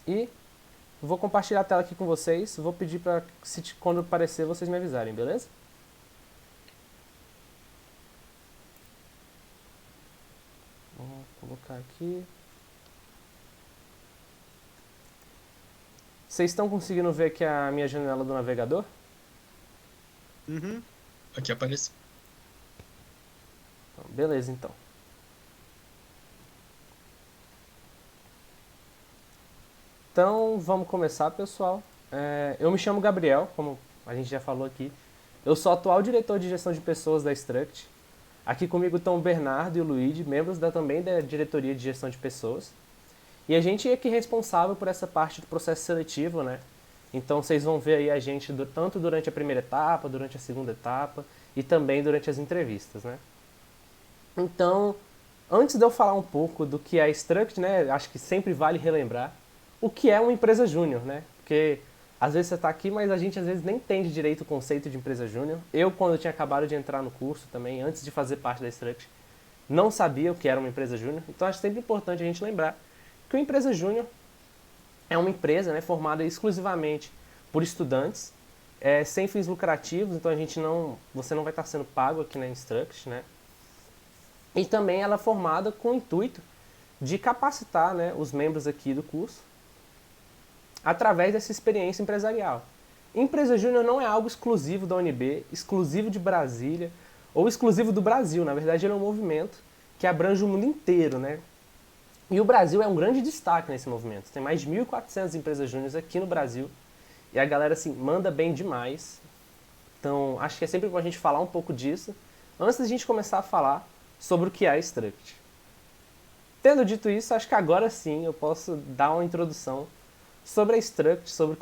E vou compartilhar a tela aqui com vocês. Vou pedir para, quando aparecer, vocês me avisarem, beleza? Vou colocar aqui. Vocês estão conseguindo ver aqui a minha janela do navegador? Uhum. Aqui apareceu. Então, beleza, então. Então, vamos começar, pessoal. Eu me chamo Gabriel, como a gente já falou aqui. Eu sou atual diretor de gestão de pessoas da Struct. Aqui comigo estão o Bernardo e o Luigi, membros também da diretoria de gestão de pessoas. E a gente é aqui responsável por essa parte do processo seletivo, né? Então vocês vão ver aí a gente tanto durante a primeira etapa, durante a segunda etapa e também durante as entrevistas, né? Então, antes de eu falar um pouco do que é a Struct, né? Acho que sempre vale relembrar o que é uma empresa júnior, né? Porque às vezes você está aqui, mas a gente às vezes nem entende direito o conceito de empresa júnior. Eu, quando eu tinha acabado de entrar no curso também, antes de fazer parte da Struct, não sabia o que era uma empresa júnior. Então acho sempre importante a gente lembrar que uma empresa júnior é uma empresa, né, formada exclusivamente por estudantes, sem fins lucrativos, então você não vai estar sendo pago aqui na Instruct, né? E também ela é formada com o intuito de capacitar, né, os membros aqui do curso através dessa experiência empresarial. Empresa Júnior não é algo exclusivo da UNB, exclusivo de Brasília ou exclusivo do Brasil. Na verdade, ele é um movimento que abrange o mundo inteiro, né? E o Brasil é um grande destaque nesse movimento. Tem mais de 1.400 empresas júniores aqui no Brasil e a galera assim manda bem demais. Então, acho que é sempre bom a gente falar um pouco disso antes da gente começar a falar sobre o que é a Struct. Tendo dito isso, acho que agora sim eu posso dar uma introdução sobre a Struct, sobre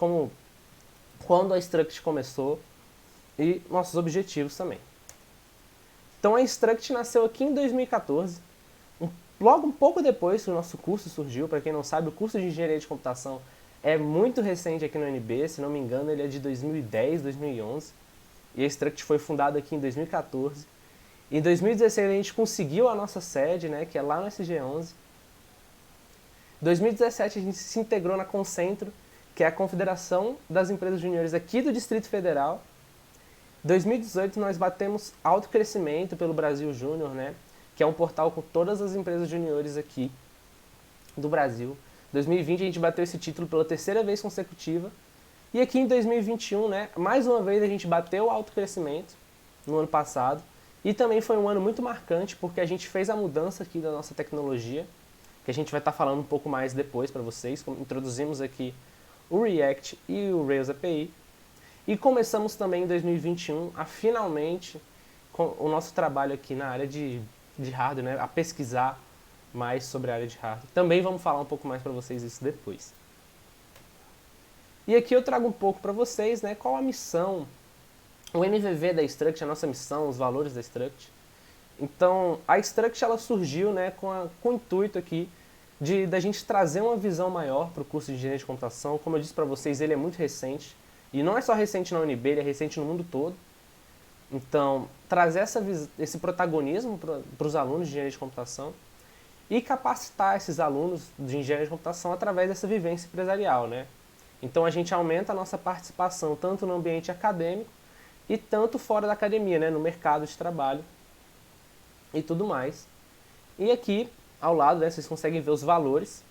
quando a Struct começou e nossos objetivos também. Então a Struct nasceu aqui em 2014, logo um pouco depois que o nosso curso surgiu. Para quem não sabe, o curso de Engenharia de Computação é muito recente aqui no UNB, se não me engano ele é de 2010, 2011, e a Struct foi fundada aqui em 2014. Em 2016 a gente conseguiu a nossa sede, né, que é lá no SG11. Em 2017 a gente se integrou na Concentro, que é a Confederação das Empresas Juniores aqui do Distrito Federal. Em 2018 nós batemos alto crescimento pelo Brasil Júnior, né? Que é um portal com todas as empresas juniores aqui do Brasil. Em 2020 a gente bateu esse título pela terceira vez consecutiva. E aqui em 2021, né, mais uma vez a gente bateu alto crescimento no ano passado. E também foi um ano muito marcante porque a gente fez a mudança aqui da nossa tecnologia, que a gente vai estar falando um pouco mais depois para vocês. Introduzimos aqui o React e o Rails API. E começamos também em 2021 a finalmente com o nosso trabalho aqui na área de hardware, né, a pesquisar mais sobre a área de hardware. Também vamos falar um pouco mais para vocês isso depois. E aqui eu trago um pouco para vocês, né, qual a missão, o MVV da Struct, a nossa missão, os valores da Struct. Então, a Struct ela surgiu, né, com o intuito aqui da gente trazer uma visão maior para o curso de Engenharia de Computação. Como eu disse para vocês, ele é muito recente. E não é só recente na UNB, ele é recente no mundo todo. Então, trazer esse protagonismo para os alunos de engenharia de computação e capacitar esses alunos de engenharia de computação através dessa vivência empresarial, né? Então, a gente aumenta a nossa participação tanto no ambiente acadêmico e tanto fora da academia, né? No mercado de trabalho e tudo mais. E aqui, ao lado, né, vocês conseguem ver os valores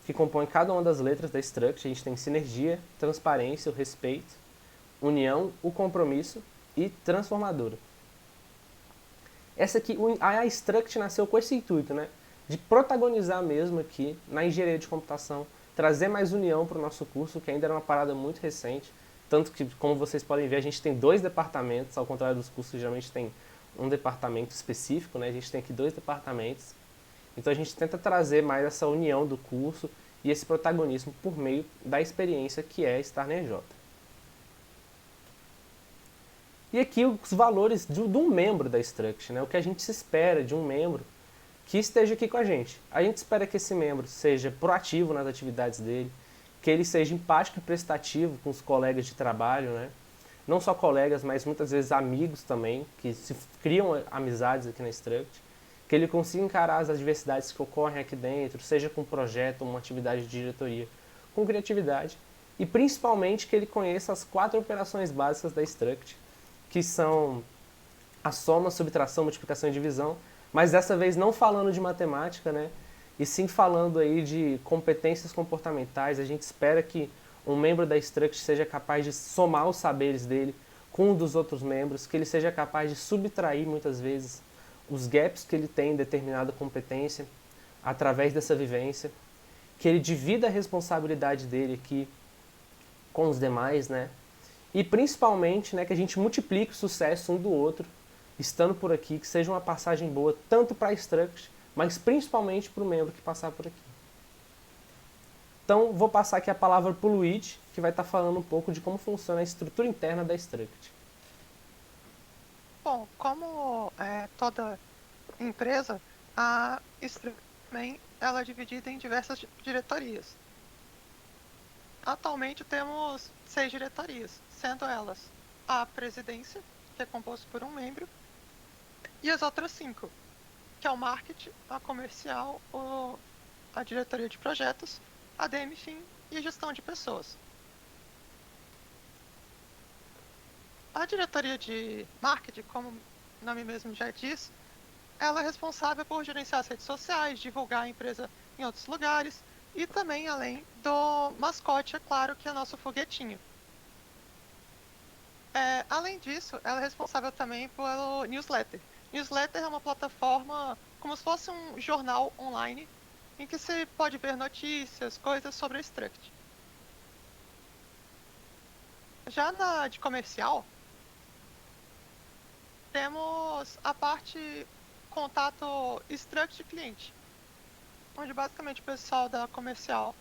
que compõem cada uma das letras da Struct. A gente tem sinergia, transparência, o respeito, união, o compromisso e transformadora. Essa aqui, a Struct nasceu com esse intuito, né? De protagonizar mesmo aqui na engenharia de computação, trazer mais união para o nosso curso, que ainda era uma parada muito recente. Tanto que, como vocês podem ver, a gente tem dois departamentos, ao contrário dos cursos que geralmente tem um departamento específico, né? A gente tem aqui dois departamentos. Então a gente tenta trazer mais essa união do curso e esse protagonismo por meio da experiência que é estar na EJ. E aqui os valores de um membro da Struct, né? O que a gente se espera de um membro que esteja aqui com a gente. A gente espera que esse membro seja proativo nas atividades dele, que ele seja empático e prestativo com os colegas de trabalho, né? Não só colegas, mas muitas vezes amigos também, que se criam amizades aqui na Struct, que ele consiga encarar as adversidades que ocorrem aqui dentro, seja com um projeto ou uma atividade de diretoria, com criatividade e principalmente que ele conheça as 4 operações básicas da Struct, que são a soma, subtração, multiplicação e divisão, mas dessa vez não falando de matemática, né? E sim falando aí de competências comportamentais. A gente espera que um membro da Struct seja capaz de somar os saberes dele com um dos outros membros, que ele seja capaz de subtrair muitas vezes os gaps que ele tem em determinada competência através dessa vivência, que ele divida a responsabilidade dele aqui com os demais, né? E principalmente, né, que a gente multiplique o sucesso um do outro, estando por aqui, que seja uma passagem boa tanto para a Struct, mas principalmente para o membro que passar por aqui. Então, vou passar aqui a palavra para o Luigi, que vai estar falando um pouco de como funciona a estrutura interna da Struct. Bom, como toda empresa, a Struct também ela é dividida em diversas diretorias. Atualmente temos 6 diretorias, sendo elas a presidência, que é composta por um membro, e as outras 5, que é o marketing, a comercial, a diretoria de projetos, a DMFIM e a gestão de pessoas. A diretoria de marketing, como o nome mesmo já diz, ela é responsável por gerenciar as redes sociais, divulgar a empresa em outros lugares e também além do mascote, é claro, que é nosso foguetinho. Além disso, ela é responsável também pelo newsletter. Newsletter é uma plataforma como se fosse um jornal online em que você pode ver notícias, coisas sobre a Struct. Já na de comercial, temos a parte contato Struct cliente, onde basicamente o pessoal da comercial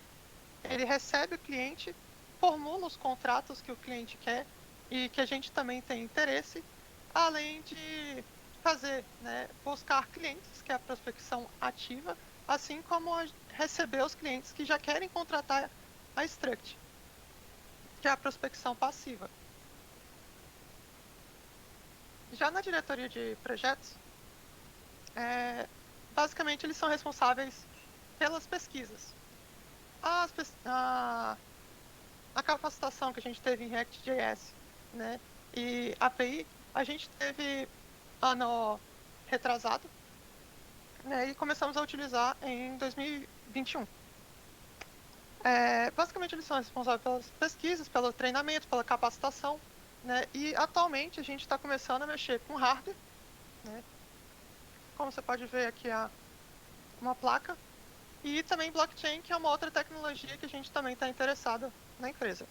ele recebe o cliente, formula os contratos que o cliente quer e que a gente também tem interesse, além de fazer, né, buscar clientes, que é a prospecção ativa, assim como receber os clientes que já querem contratar a Struct, que é a prospecção passiva. Já na diretoria de projetos, basicamente eles são responsáveis pelas pesquisas. A capacitação que a gente teve em React.js, né, e API, a gente teve ano retrasado, né, e começamos a utilizar em 2021. Basicamente eles são responsáveis pelas pesquisas, pelo treinamento, pela capacitação, né, e atualmente a gente está começando a mexer com hardware, né, como você pode ver aqui uma placa, e também blockchain, que é uma outra tecnologia que a gente também está interessado na empresa.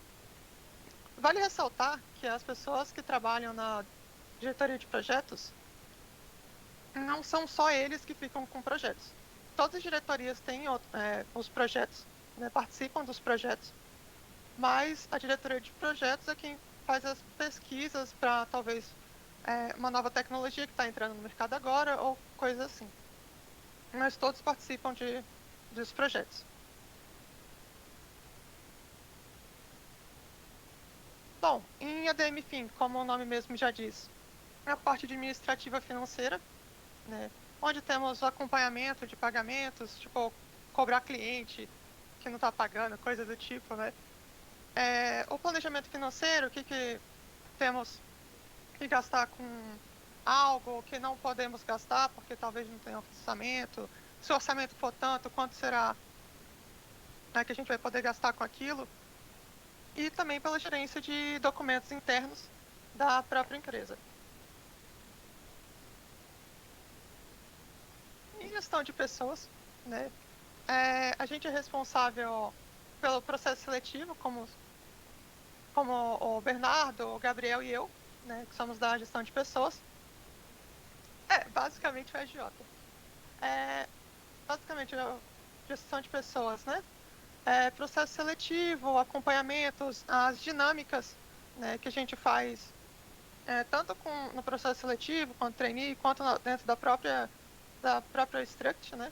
Vale ressaltar que as pessoas que trabalham na diretoria de projetos não são só eles que ficam com projetos. Todas as diretorias têm os projetos, né, participam dos projetos, mas a diretoria de projetos é quem faz as pesquisas para talvez uma nova tecnologia que está entrando no mercado agora ou coisas assim. Mas todos participam dos projetos. Bom, em ADM-FIM, como o nome mesmo já diz, é a parte administrativa financeira, né, onde temos o acompanhamento de pagamentos, tipo, cobrar cliente que não está pagando, coisa do tipo, né. O planejamento financeiro, o que temos que gastar com algo, que não podemos gastar, porque talvez não tenha orçamento. Se o orçamento for tanto, quanto será, né, que a gente vai poder gastar com aquilo. E também pela gerência de documentos internos da própria empresa. Em gestão de pessoas, né, a gente é responsável pelo processo seletivo, como o Bernardo, o Gabriel e eu, né, que somos da gestão de pessoas. Basicamente o SJ. Basicamente a gestão de pessoas, né? Processo seletivo, acompanhamentos, as dinâmicas, né, que a gente faz tanto no processo seletivo, quanto trainee, quanto dentro da própria Struct, né?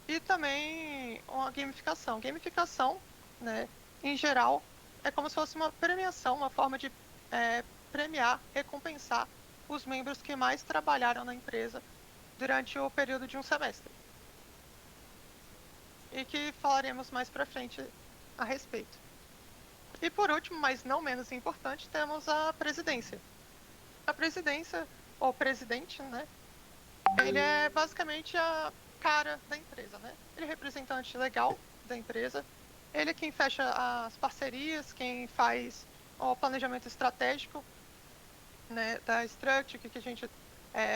E também uma gamificação. Gamificação, né, em geral, é como se fosse uma premiação, uma forma de premiar, recompensar os membros que mais trabalharam na empresa durante o período de um semestre. E que falaremos mais pra frente a respeito. E por último, mas não menos importante, temos a presidência. A presidência, ou presidente, né? Ele é basicamente a cara da empresa, né? Ele é representante legal da empresa. Ele é quem fecha as parcerias, quem faz o planejamento estratégico, né, da Struct, o que a gente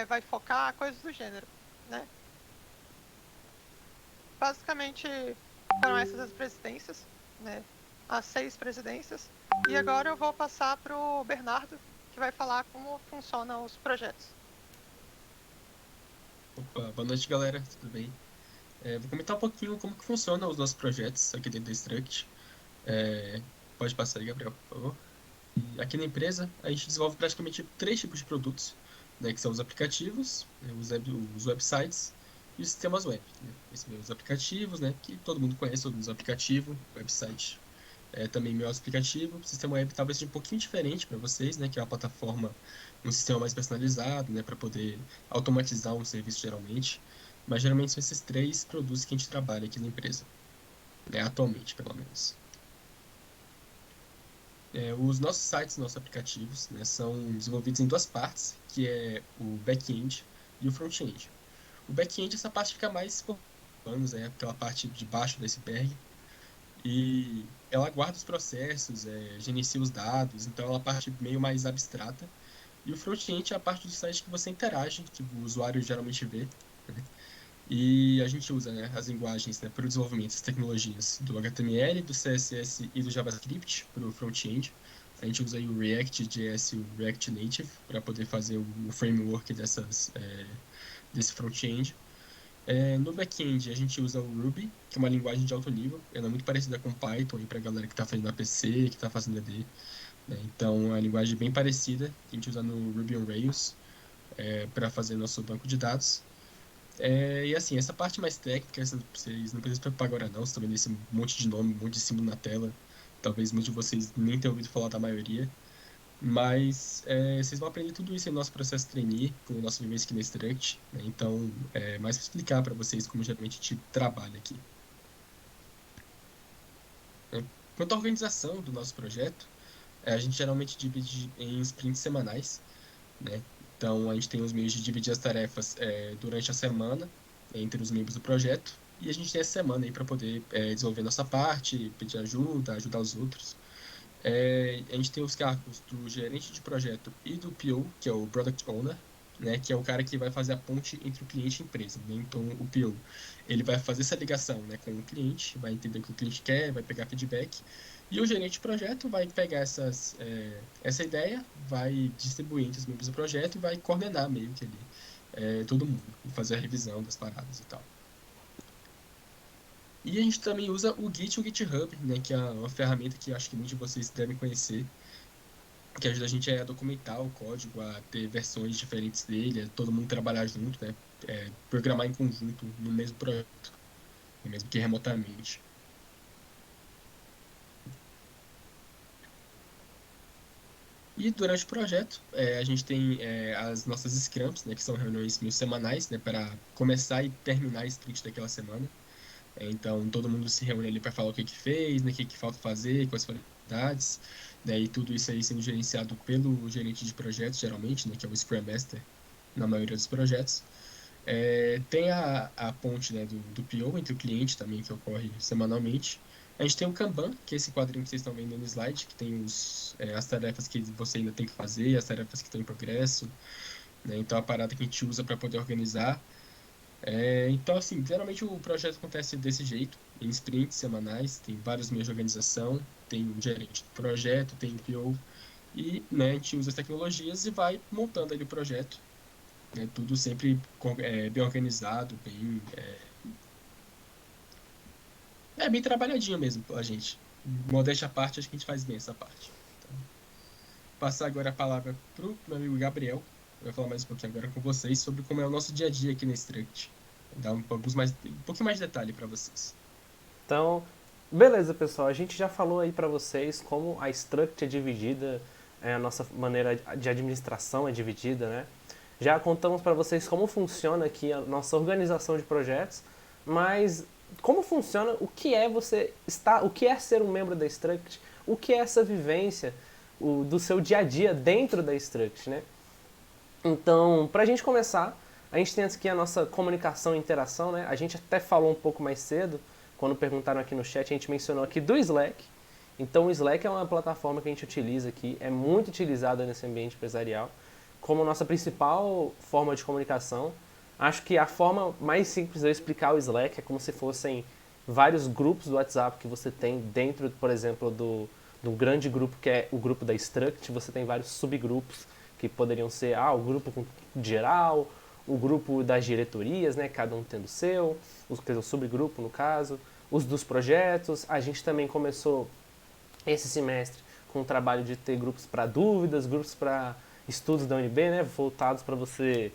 vai focar, coisas do gênero, né? Basicamente foram essas as presidências, né? As 6 presidências. E agora eu vou passar para o Bernardo, que vai falar como funcionam os projetos. Opa, boa noite, galera. Tudo bem? Vou comentar um pouquinho como que funcionam os nossos projetos aqui dentro da Struct. É, Pode passar aí, Gabriel, por favor. E aqui na empresa, a gente desenvolve praticamente 3 tipos de produtos, né, que são os aplicativos, né, os websites e os sistemas web. Né? Esses meus aplicativos, né, que todo mundo conhece, todo mundo usa aplicativo, website também meu aplicativo. O sistema web talvez seja um pouquinho diferente para vocês, né, que é uma plataforma, um sistema mais personalizado, né, para poder automatizar um serviço geralmente. Mas geralmente são esses 3 produtos que a gente trabalha aqui na empresa, né, atualmente, pelo menos. Os nossos sites, nossos aplicativos, né, são desenvolvidos em 2 partes, que é o back-end e o front-end. O back-end, essa parte fica mais por panos, aquela parte de baixo do iceberg, e ela guarda os processos, gerencia os dados, então é uma parte meio mais abstrata. E o front-end é a parte do site que você interage, que o usuário geralmente vê, né? E a gente usa, né, as linguagens, né, para o desenvolvimento das tecnologias do HTML, do CSS e do JavaScript para o front-end. A gente usa aí o React.js e o React Native para poder fazer o framework desse front-end. No back-end, a gente usa o Ruby, que é uma linguagem de alto nível. Ela é muito parecida com Python para a galera que está fazendo APC, que está fazendo AD. Né? Então, é uma linguagem bem parecida, que a gente usa no Ruby on Rails para fazer nosso banco de dados. E assim, essa parte mais técnica, vocês não precisam se preocupar agora não, vocês estão vendo esse monte de nome, um monte de símbolo na tela. Talvez muitos de vocês nem tenham ouvido falar da maioria. Mas vocês vão aprender tudo isso em nosso processo trainee, com o nosso vivência aqui na Struct, né? Então, mais para explicar para vocês como geralmente a gente trabalha aqui. Né? Quanto à organização do nosso projeto, a gente geralmente divide em sprints semanais, né? Então, a gente tem os meios de dividir as tarefas durante a semana entre os membros do projeto, e a gente tem essa semana aí para poder desenvolver nossa parte, pedir ajuda, ajudar os outros. A gente tem os cargos do gerente de projeto e do PO, que é o Product Owner, né, que é o cara que vai fazer a ponte entre o cliente e a empresa. Né? Então, o PO, ele vai fazer essa ligação, né, com o cliente, vai entender o que o cliente quer, vai pegar feedback, e o gerente de projeto vai pegar essa ideia, vai distribuir entre os membros do projeto e vai coordenar meio que ali todo mundo, e fazer a revisão das paradas e tal. E a gente também usa o Git e o GitHub, né, que é uma ferramenta que acho que muitos de vocês devem conhecer, que ajuda a gente a documentar o código, a ter versões diferentes dele, a todo mundo trabalhar junto, né, programar em conjunto no mesmo projeto, mesmo que remotamente. E durante o projeto, a gente tem as nossas scrums, né, que são reuniões meio semanais, né, para começar e terminar a sprint daquela semana. Então, todo mundo se reúne ali para falar o que que fez, né, o que que falta fazer, quais foram as atividades, né, e tudo isso aí sendo gerenciado pelo gerente de projetos, geralmente, né, que é o Scrum Master na maioria dos projetos. Tem a ponte, né, do PO entre o cliente também, que ocorre semanalmente. A gente tem o Kanban, que é esse quadrinho que vocês estão vendo no slide, que tem as tarefas que você ainda tem que fazer, as tarefas que estão em progresso, né, então a parada que a gente usa para poder organizar. Então, assim, geralmente o projeto acontece desse jeito, em sprints semanais, tem vários meios de organização, tem um gerente do projeto, tem o PO, e né, a gente usa as tecnologias e vai montando ali o projeto, né, tudo sempre bem organizado, bem trabalhadinho mesmo pela gente. Modéstia à parte, acho que a gente faz bem essa parte. Então, passar agora a palavra para o meu amigo Gabriel, que vai falar mais um pouquinho agora com vocês sobre como é o nosso dia a dia aqui na Struct. Dar um pouquinho mais de detalhe para vocês. Então, beleza, pessoal. A gente já falou aí para vocês como a Struct é dividida, a nossa maneira de administração é dividida, né? Já contamos para vocês como funciona aqui a nossa organização de projetos, mas como funciona, o que é você estar, o que é ser um membro da Struct, o que é essa vivência do seu dia a dia dentro da Struct, né? Então, para a gente começar, a gente tem aqui a nossa comunicação e interação, né? A gente até falou um pouco mais cedo, quando perguntaram aqui no chat, a gente mencionou aqui do Slack. Então, o Slack é uma plataforma que a gente utiliza aqui, é muito utilizada nesse ambiente empresarial, como nossa principal forma de comunicação. Acho que a forma mais simples de eu explicar o Slack é como se fossem vários grupos do WhatsApp que você tem dentro, por exemplo, do grande grupo que é o grupo da Struct. Você tem vários subgrupos que poderiam ser o grupo geral, o grupo das diretorias, né, cada um tendo o seu, o subgrupo no caso, os dos projetos. A gente também começou esse semestre com o trabalho de ter grupos para dúvidas, grupos para estudos da UNB, né, voltados para você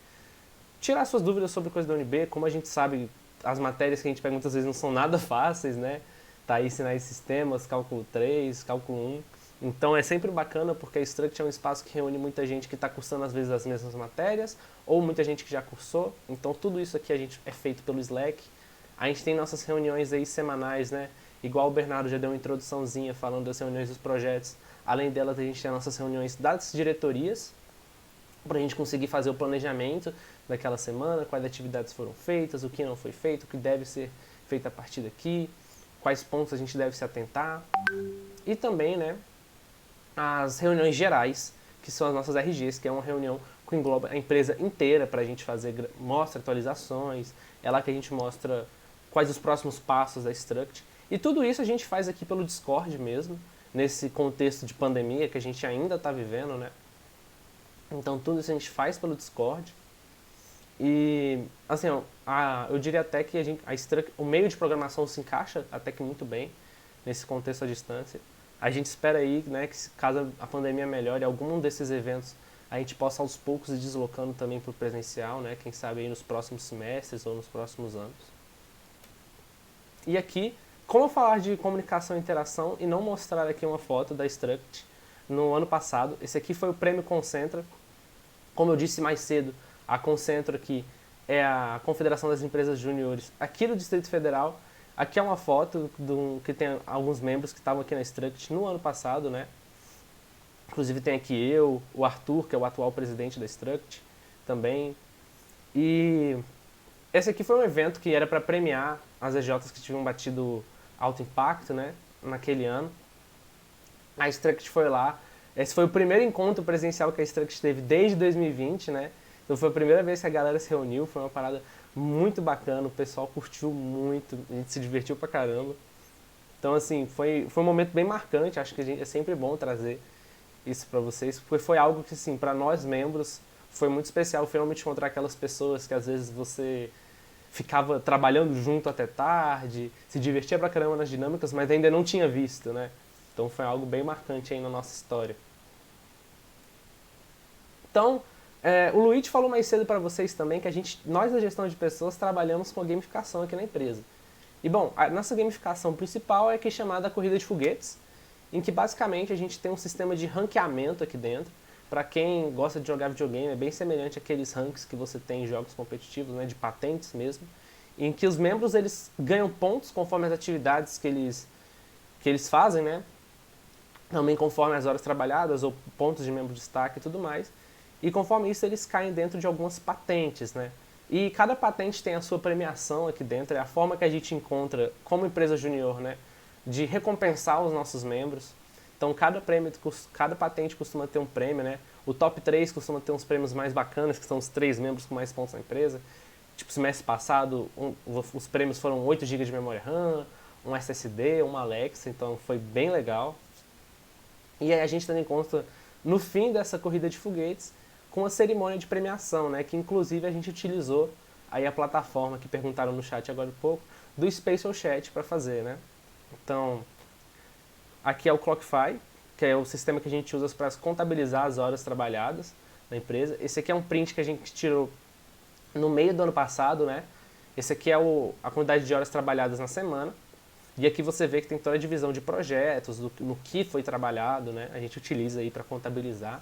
tirar suas dúvidas sobre coisas da UNB. Como a gente sabe, as matérias que a gente pega muitas vezes não são nada fáceis, né? Tá aí sinais e sistemas, cálculo 3, cálculo 1. Então é sempre bacana porque a Struct é um espaço que reúne muita gente que está cursando às vezes as mesmas matérias, ou muita gente que já cursou. Então tudo isso aqui é feito pelo Slack. A gente tem nossas reuniões aí semanais, né? Igual o Bernardo já deu uma introduçãozinha falando das reuniões dos projetos. Além delas, a gente tem as nossas reuniões das diretorias, para a gente conseguir fazer o planejamento daquela semana, quais atividades foram feitas, o que não foi feito, o que deve ser feito a partir daqui, quais pontos a gente deve se atentar. E também, né, as reuniões gerais, que são as nossas RGs, que é uma reunião que engloba a empresa inteira para a gente fazer, mostra atualizações, é lá que a gente mostra quais os próximos passos da Struct. E tudo isso a gente faz aqui pelo Discord mesmo, nesse contexto de pandemia que a gente ainda está vivendo, né? Então tudo isso a gente faz pelo Discord. E, assim, eu diria até que o meio de programação se encaixa até que muito bem nesse contexto à distância. A gente espera aí, né, que caso a pandemia melhore, algum desses eventos a gente possa aos poucos ir deslocando também para o presencial, né, quem sabe aí nos próximos semestres ou nos próximos anos. E aqui, como falar de comunicação e interação e não mostrar aqui uma foto da Struct no ano passado? Esse aqui foi o Prêmio Concentra. Como eu disse mais cedo, a Concentra aqui é a Confederação das Empresas Júniores aqui do Distrito Federal. Aqui é uma foto que tem alguns membros que estavam aqui na Struct no ano passado, né? Inclusive tem aqui eu, o Arthur, que é o atual presidente da Struct, também. E esse aqui foi um evento que era para premiar as EJs que tinham batido alto impacto, né, naquele ano. A Struct foi lá. Esse foi o primeiro encontro presencial que a Struct teve desde 2020, né? Então foi a primeira vez que a galera se reuniu, foi uma parada muito bacana, o pessoal curtiu muito, a gente se divertiu pra caramba. Então, assim, foi um momento bem marcante, acho que é sempre bom trazer isso pra vocês, porque foi algo que, assim, pra nós membros, foi muito especial, finalmente encontrar aquelas pessoas que às vezes você ficava trabalhando junto até tarde, se divertia pra caramba nas dinâmicas, mas ainda não tinha visto, né? Então foi algo bem marcante aí na nossa história. Então, o Luigi falou mais cedo para vocês também que nós da gestão de pessoas trabalhamos com a gamificação aqui na empresa. E bom, a nossa gamificação principal é aqui chamada Corrida de Foguetes, em que basicamente a gente tem um sistema de ranqueamento aqui dentro. Para quem gosta de jogar videogame, é bem semelhante àqueles ranks que você tem em jogos competitivos, né, de patentes mesmo, em que os membros eles ganham pontos conforme as atividades que eles fazem, né? Também conforme as horas trabalhadas ou pontos de membro de destaque e tudo mais. E conforme isso eles caem dentro de algumas patentes, né? E cada patente tem a sua premiação aqui dentro, é a forma que a gente encontra como empresa júnior, né, de recompensar os nossos membros. Então cada patente costuma ter um prêmio, né? O top 3 costuma ter uns prêmios mais bacanas, que são os 3 membros com mais pontos na empresa. Tipo, semestre passado, os prêmios foram 8 GB de memória RAM, um SSD, uma Alexa, então foi bem legal. E aí a gente também consta, no fim dessa corrida de foguetes, com a cerimônia de premiação, né? Que inclusive a gente utilizou aí a plataforma que perguntaram no chat agora há pouco, do Spatial Chat para fazer, né? Então, aqui é o Clockify, que é o sistema que a gente usa para contabilizar as horas trabalhadas na empresa. Esse aqui é um print que a gente tirou no meio do ano passado, né? Esse aqui é a quantidade de horas trabalhadas na semana. E aqui você vê que tem toda a divisão de projetos, no que foi trabalhado, né? A gente utiliza aí para contabilizar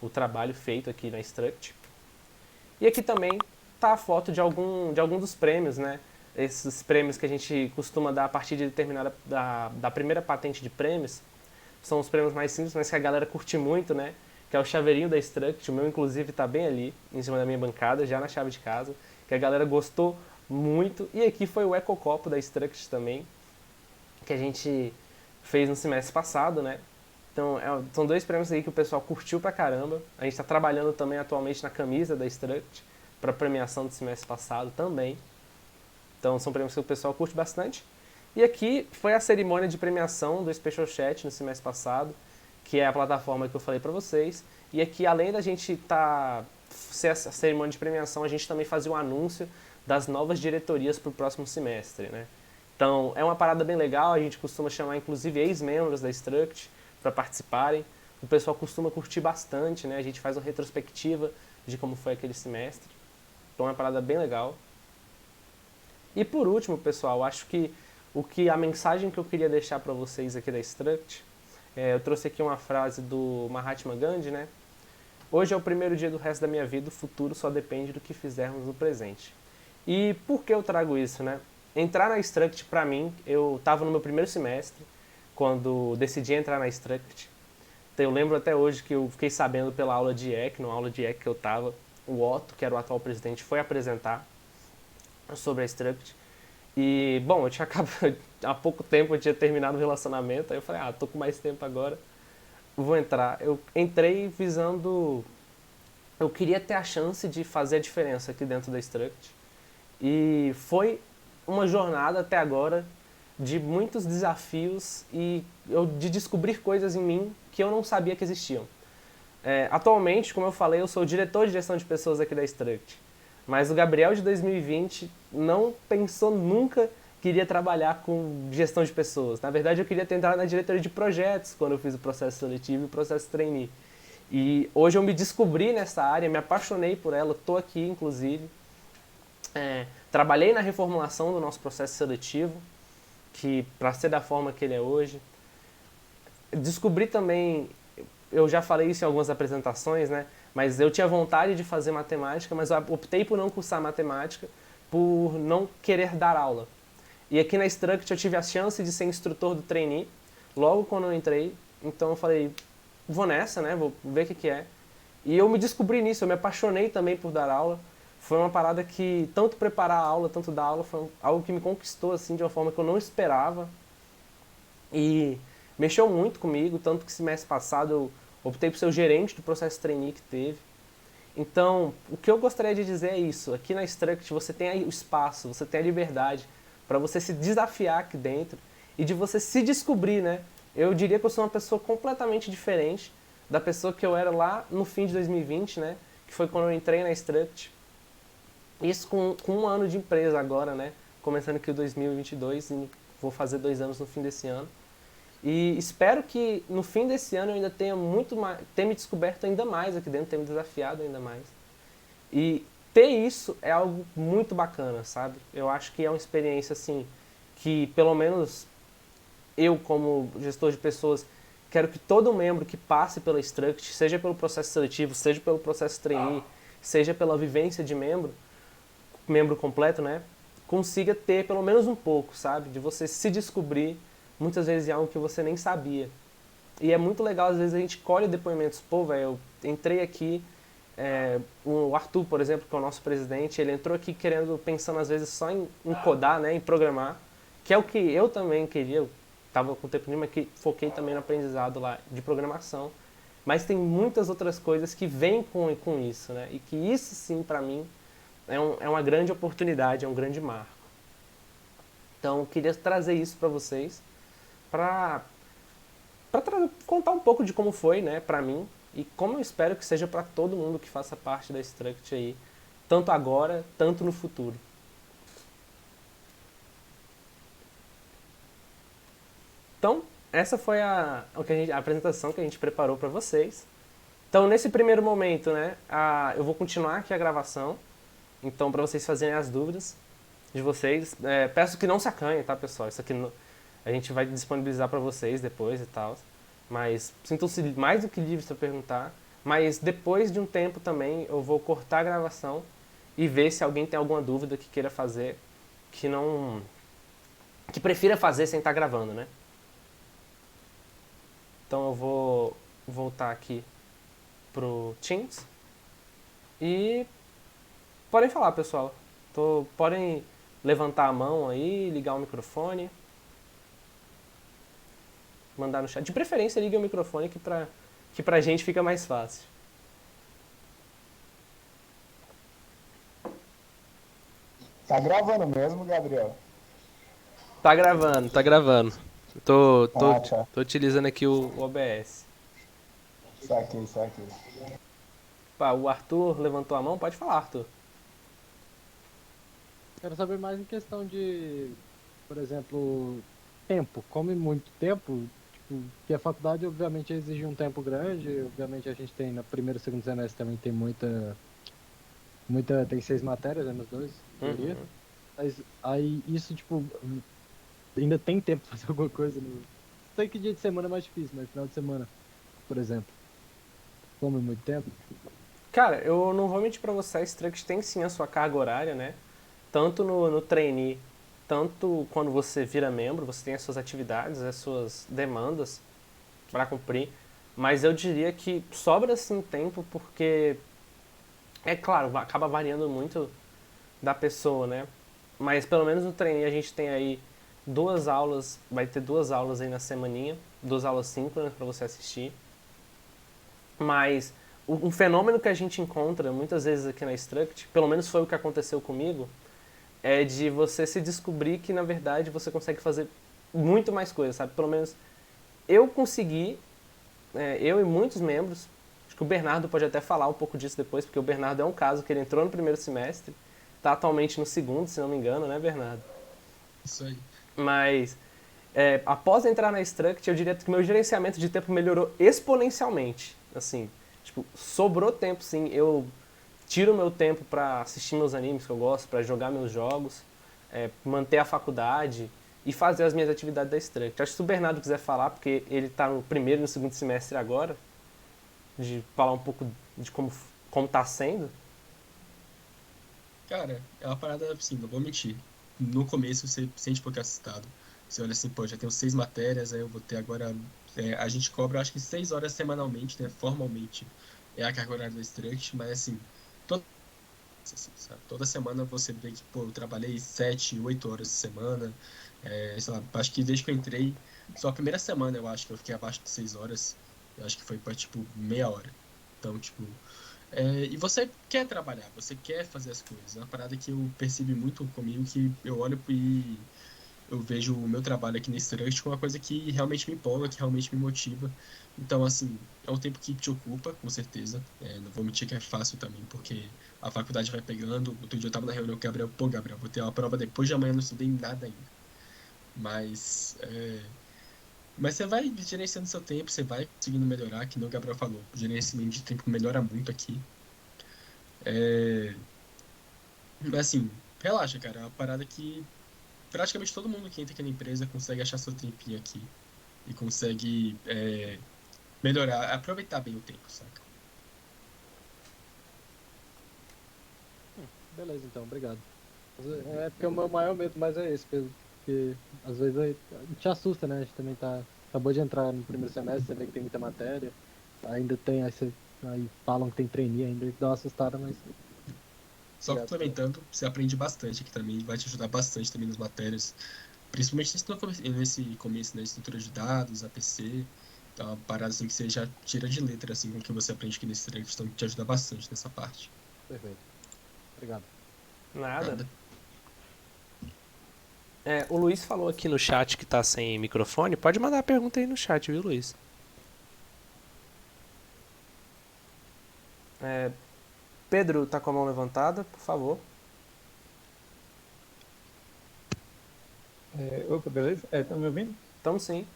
o trabalho feito aqui na Struct. E aqui também está a foto de algum dos prêmios, né? esses prêmios que a gente costuma dar a partir de determinada da primeira patente de prêmios, são os prêmios mais simples, mas que a galera curte muito, né? Que é o chaveirinho da Struct, o meu inclusive tá bem ali, em cima da minha bancada, já na chave de casa, que a galera gostou muito. E aqui foi o Ecocopo da Struct também, que a gente fez no semestre passado, né? Então, são 2 prêmios aí que o pessoal curtiu pra caramba. A gente tá trabalhando também atualmente na camisa da Struct, para premiação do semestre passado também. Então, são prêmios que o pessoal curte bastante. E aqui foi a cerimônia de premiação do Special Chat no semestre passado, que é a plataforma que eu falei para vocês. E aqui, além da gente ser a cerimônia de premiação, a gente também fazia um anúncio das novas diretorias para o próximo semestre, né? Então, é uma parada bem legal, a gente costuma chamar inclusive ex-membros da Struct para participarem. O pessoal costuma curtir bastante, né? A gente faz uma retrospectiva de como foi aquele semestre. Então, é uma parada bem legal. E por último, pessoal, acho que a mensagem que eu queria deixar para vocês aqui da Struct, eu trouxe aqui uma frase do Mahatma Gandhi, né? Hoje é o primeiro dia do resto da minha vida, o futuro só depende do que fizermos no presente. E por que eu trago isso, né? Entrar na Struct, para mim, eu estava no meu primeiro semestre, quando decidi entrar na Struct. Então, eu lembro até hoje que eu fiquei sabendo pela aula de EC, numa aula de EC que eu estava, o Otto, que era o atual presidente, foi apresentar sobre a Struct. E, bom, eu tinha acabado, há pouco tempo eu tinha terminado o relacionamento, aí eu falei, tô com mais tempo agora, vou entrar. Eu entrei visando, eu queria ter a chance de fazer a diferença aqui dentro da Struct. E foi uma jornada até agora de muitos desafios e de descobrir coisas em mim que eu não sabia que existiam. Atualmente, como eu falei, eu sou o diretor de gestão de pessoas aqui da Struct. Mas o Gabriel de 2020 não pensou nunca que iria trabalhar com gestão de pessoas. Na verdade, eu queria ter entrado na diretoria de projetos quando eu fiz o processo seletivo e o processo trainee. E hoje eu me descobri nessa área, me apaixonei por ela, estou aqui, inclusive. Trabalhei na reformulação do nosso processo seletivo, que para ser da forma que ele é hoje. Descobri também, eu já falei isso em algumas apresentações, né? Mas eu tinha vontade de fazer matemática, mas eu optei por não cursar matemática, por não querer dar aula. E aqui na Struct eu tive a chance de ser instrutor do trainee, logo quando eu entrei. Então eu falei, vou nessa, né? Vou ver o que é. E eu me descobri nisso, eu me apaixonei também por dar aula. Foi uma parada que, tanto preparar a aula, tanto dar aula, foi algo que me conquistou assim, de uma forma que eu não esperava. E mexeu muito comigo, tanto que semestre passado eu optei por ser o gerente do processo trainee que teve. Então, o que eu gostaria de dizer é isso. Aqui na Struct você tem o espaço, você tem a liberdade para você se desafiar aqui dentro e de você se descobrir, né? Eu diria que eu sou uma pessoa completamente diferente da pessoa que eu era lá no fim de 2020, né? Que foi quando eu entrei na Struct. Isso com 1 ano de empresa agora, né? Começando aqui o 2022 e vou fazer 2 anos no fim desse ano. E espero que no fim desse ano eu ainda tenha tenha me descoberto ainda mais aqui dentro, tenha me desafiado ainda mais. E ter isso é algo muito bacana, sabe? Eu acho que é uma experiência assim que pelo menos eu como gestor de pessoas quero que todo membro que passe pela Struct, seja pelo processo seletivo, seja pelo processo trainee, seja pela vivência de membro completo, né? Consiga ter pelo menos um pouco, sabe? De você se descobrir muitas vezes é algo que você nem sabia. E é muito legal, às vezes a gente colhe depoimentos, pô, velho, eu entrei aqui, o Arthur, por exemplo, que é o nosso presidente, ele entrou aqui pensando às vezes só em codar, né, em programar, que é o que eu também queria, eu estava com o tempo livre, mas que foquei também no aprendizado lá de programação. Mas tem muitas outras coisas que vêm com isso, né, e que isso sim, para mim, é uma grande oportunidade, é um grande marco. Então, eu queria trazer isso para vocês, para contar um pouco de como foi, né, para mim e como eu espero que seja para todo mundo que faça parte da Struct aí, tanto agora, tanto no futuro. Então, essa foi a apresentação que a gente preparou para vocês. Então, nesse primeiro momento, né, eu vou continuar aqui a gravação, então para vocês fazerem as dúvidas de vocês, peço que não se acanhem, tá, pessoal? Isso aqui a gente vai disponibilizar para vocês depois e tal. Mas sintam-se mais do que livres para perguntar. Mas depois de um tempo também eu vou cortar a gravação e ver se alguém tem alguma dúvida que queira fazer que não... que prefira fazer sem estar gravando, né? Então eu vou voltar aqui pro Teams e podem falar, pessoal. Podem levantar a mão aí, ligar o microfone, mandar no chat. De preferência, ligue o microfone que pra gente fica mais fácil. Tá gravando mesmo, Gabriel? Tá gravando, tá gravando. Tá. Tô utilizando aqui o OBS. Saquei. Pá, o Arthur levantou a mão, pode falar, Arthur. Quero saber mais em questão de, por exemplo, tempo. Come muito tempo, tipo, que a faculdade obviamente exige um tempo grande, obviamente a gente tem no primeiro e segundo semestre também tem tem 6 matérias, né, nos dois, teoria. Uhum. Mas aí isso, tipo, ainda tem tempo pra fazer alguma coisa. Sei que dia de semana é mais difícil, mas final de semana, por exemplo, come muito tempo. Cara, eu não vou mentir pra você, a Struct tem sim a sua carga horária, né? Tanto no trainee, tanto quando você vira membro, você tem as suas atividades, as suas demandas pra cumprir. Mas eu diria que sobra sim tempo porque, é claro, acaba variando muito da pessoa, né? Mas pelo menos no trainee a gente tem aí duas aulas, vai ter duas aulas aí na semaninha, duas aulas síncronas pra você assistir. Mas um fenômeno que a gente encontra muitas vezes aqui na Struct, pelo menos foi o que aconteceu comigo, é de você se descobrir que na verdade você consegue fazer muito mais coisas, sabe? Pelo menos eu consegui, eu e muitos membros, acho que o Bernardo pode até falar um pouco disso depois, porque o Bernardo é um caso que ele entrou no primeiro semestre, está atualmente no segundo, se não me engano, né, Bernardo? Isso aí. Mas após entrar na Struct, eu diria que o meu gerenciamento de tempo melhorou exponencialmente. Assim, tipo, sobrou tempo, sim. Eu tiro meu tempo pra assistir meus animes que eu gosto, pra jogar meus jogos, manter a faculdade e fazer as minhas atividades da Struct. Acho que se o Bernardo quiser falar, porque ele tá no primeiro e no segundo semestre agora, de falar um pouco de como tá sendo. Cara, é uma parada assim, não vou mentir. No começo você se sente um pouco assustado. Você olha assim, pô, já tenho 6 matérias, aí eu vou ter agora. A gente cobra, acho que 6 horas semanalmente, né? Formalmente é a carga horária da Struct, mas assim, toda, assim, sabe? Toda semana você vê que, pô, eu trabalhei 7, 8 horas de semana. Sei lá, acho que desde que eu entrei, só a primeira semana eu acho que eu fiquei abaixo de 6 horas. Eu acho que foi pra, tipo, meia hora. Então, tipo. E você quer trabalhar, você quer fazer as coisas. É uma parada que eu percebi muito comigo, que eu olho e eu vejo o meu trabalho aqui nesse Struct como uma coisa que realmente me empolga, que realmente me motiva. Então, assim, é um tempo que te ocupa, com certeza. Não vou mentir que é fácil também, porque a faculdade vai pegando. Outro dia eu tava na reunião com o Gabriel, pô, Gabriel, vou ter uma prova depois de amanhã, não estudei nada ainda. Mas, mas você vai gerenciando seu tempo, você vai conseguindo melhorar, que nem o Gabriel falou. O gerenciamento de tempo melhora muito aqui. É, Mas assim, relaxa, cara. É uma parada que praticamente todo mundo que entra aqui na empresa consegue achar seu tempinho aqui e consegue melhorar, aproveitar bem o tempo, saca? Beleza, então, obrigado. É porque o meu maior medo mais é esse, Pedro, porque às vezes a gente assusta, né? A gente também acabou de entrar no primeiro semestre, você vê que tem muita matéria, ainda tem, aí falam que tem trainee ainda, dá uma assustada, mas Só obrigado. complementando, você aprende bastante aqui também, vai te ajudar bastante também nas matérias, principalmente nesse começo, né, estrutura de dados, APC, então é uma parada assim que você já tira de letra assim com o que você aprende aqui nesse treino, então te ajuda bastante nessa parte. Perfeito. Obrigado. Nada. Nada. O Luiz falou aqui no chat que tá sem microfone. Pode mandar a pergunta aí no chat, viu, Luiz? Pedro tá com a mão levantada, por favor. Opa, beleza? Tá me ouvindo? Então sim.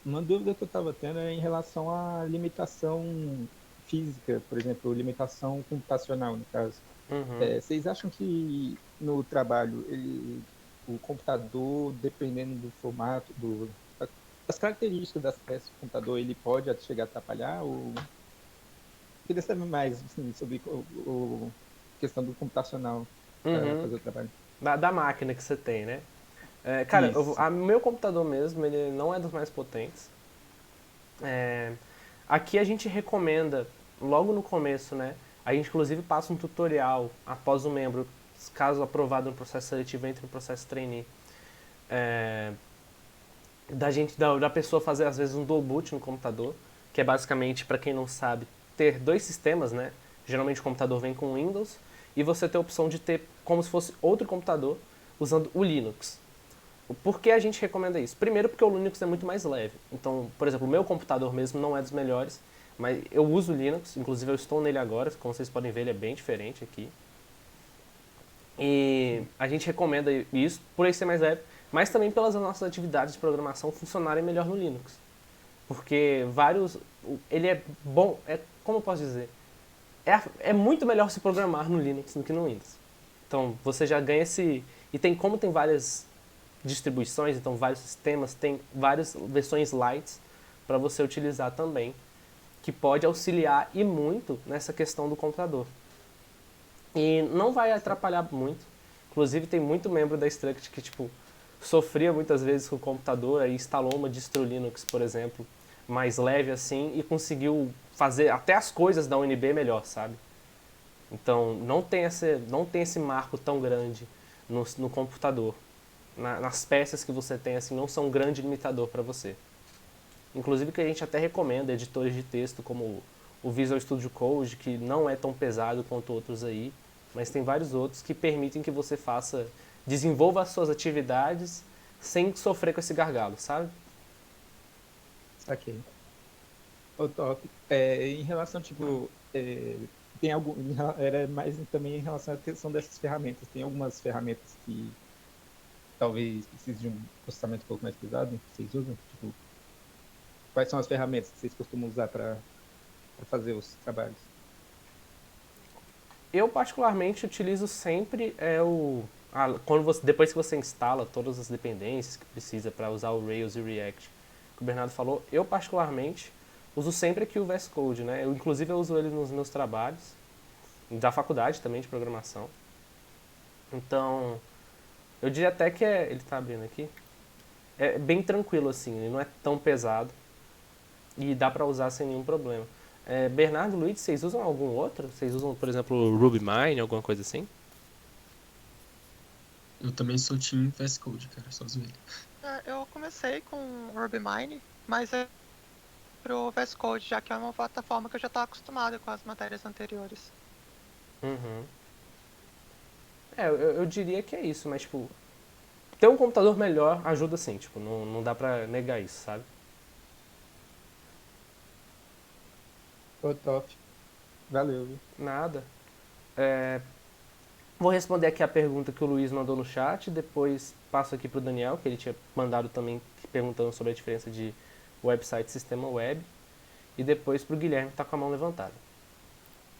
Uma dúvida que eu estava tendo é em relação à limitação física, por exemplo, limitação computacional, no caso. Uhum. Vocês acham que no trabalho o computador, dependendo do formato, das características das peças do computador, ele pode chegar a atrapalhar? Ou... Queria saber mais assim, sobre questão do computacional. para fazer o trabalho. Da máquina que você tem, né? Cara, Isso. meu computador mesmo, ele não é dos mais potentes. Aqui a gente recomenda, logo no começo, né? A gente inclusive passa um tutorial após o membro, caso aprovado no processo seletivo, entre no processo trainee. Da pessoa fazer às vezes um dual boot no computador, que é basicamente, para quem não sabe, ter dois sistemas, né? Geralmente o computador vem com Windows e você tem a opção de ter como se fosse outro computador usando o Linux. Por que a gente recomenda isso? Primeiro porque o Linux é muito mais leve. Então, por exemplo, o meu computador mesmo não é dos melhores, mas eu uso o Linux, inclusive eu estou nele agora, como vocês podem ver ele é bem diferente aqui. E a gente recomenda isso por ele ser mais leve, mas também pelas nossas atividades de programação funcionarem melhor no Linux. Porque ele é bom, como eu posso dizer? É muito melhor se programar no Linux do que no Windows. Então você já ganha esse... E como tem várias distribuições, então vários sistemas, tem várias versões light para você utilizar também, que pode auxiliar e muito nessa questão do computador. E não vai atrapalhar muito. Inclusive tem muito membro da Struct que sofria muitas vezes com o computador, aí instalou uma distro Linux, por exemplo, mais leve assim, e conseguiu fazer até as coisas da UNB melhor, sabe? Então não tem esse marco tão grande no computador. Nas peças que você tem, assim, não são um grande limitador para você. Inclusive que a gente até recomenda editores de texto como o Visual Studio Code, que não é tão pesado quanto outros aí, mas tem vários outros que permitem que você desenvolva as suas atividades sem sofrer com esse gargalo, sabe? Saquei. Ô, top. Em relação, tem algum... Era mais também em relação à questão dessas ferramentas. Tem algumas ferramentas que talvez precise de um processamento um pouco mais pesado, que vocês usam? Quais são as ferramentas que vocês costumam usar para fazer os trabalhos? Eu particularmente utilizo sempre depois que você instala todas as dependências que precisa para usar o Rails e o React, que o Bernardo falou, eu particularmente uso sempre aqui o VS Code, né? Inclusive eu uso ele nos meus trabalhos, da faculdade também de programação. Então, eu diria até que ele está abrindo aqui, é bem tranquilo assim, ele não é tão pesado e dá para usar sem nenhum problema. Bernardo, Luiz, vocês usam algum outro? Vocês usam, por exemplo, o RubyMine, alguma coisa assim? Eu também sou Team VS Code, cara, só uso ele. Eu comecei com o RubyMine, mas pro VS Code, já que é uma plataforma que eu já estava acostumado com as matérias anteriores. Uhum. Eu diria que é isso, mas ter um computador melhor ajuda sim, não dá pra negar isso, sabe? Ô, top. Valeu, viu? Nada. Vou responder aqui a pergunta que o Luiz mandou no chat, depois passo aqui pro Daniel, que ele tinha mandado também perguntando sobre a diferença de website e sistema web, e depois pro Guilherme, que tá com a mão levantada.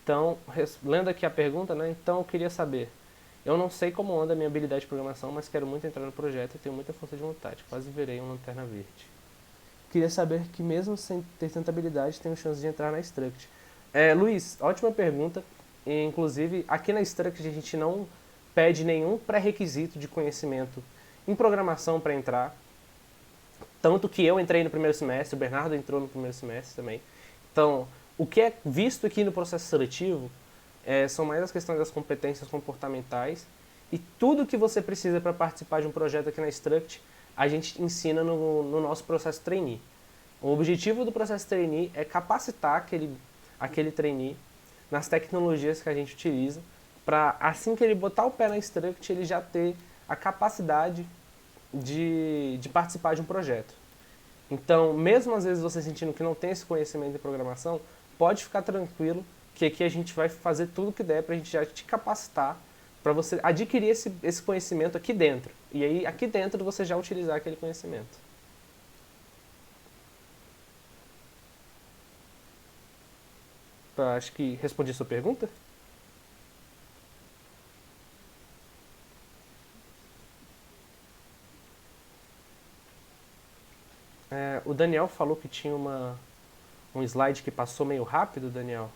Então, lendo aqui a pergunta, né? Então eu queria saber, eu não sei como anda a minha habilidade de programação, mas quero muito entrar no projeto e tenho muita força de vontade, quase virei uma lanterna verde. Queria saber que mesmo sem ter tanta habilidade, tenho chance de entrar na Struct. Luiz, ótima pergunta. E, inclusive, aqui na Struct a gente não pede nenhum pré-requisito de conhecimento em programação para entrar. Tanto que eu entrei no primeiro semestre, o Bernardo entrou no primeiro semestre também. Então, o que é visto aqui no processo seletivo são mais as questões das competências comportamentais e tudo que você precisa para participar de um projeto aqui na Struct, a gente ensina no nosso processo trainee. O objetivo do processo trainee é capacitar aquele trainee nas tecnologias que a gente utiliza, para assim que ele botar o pé na Struct, ele já ter a capacidade de participar de um projeto. Então, mesmo às vezes você sentindo que não tem esse conhecimento de programação, pode ficar tranquilo que aqui a gente vai fazer tudo o que der para a gente já te capacitar para você adquirir esse conhecimento aqui dentro. E aí, aqui dentro, você já utilizar aquele conhecimento. Acho que respondi a sua pergunta. O Daniel falou que tinha um slide que passou meio rápido, Daniel.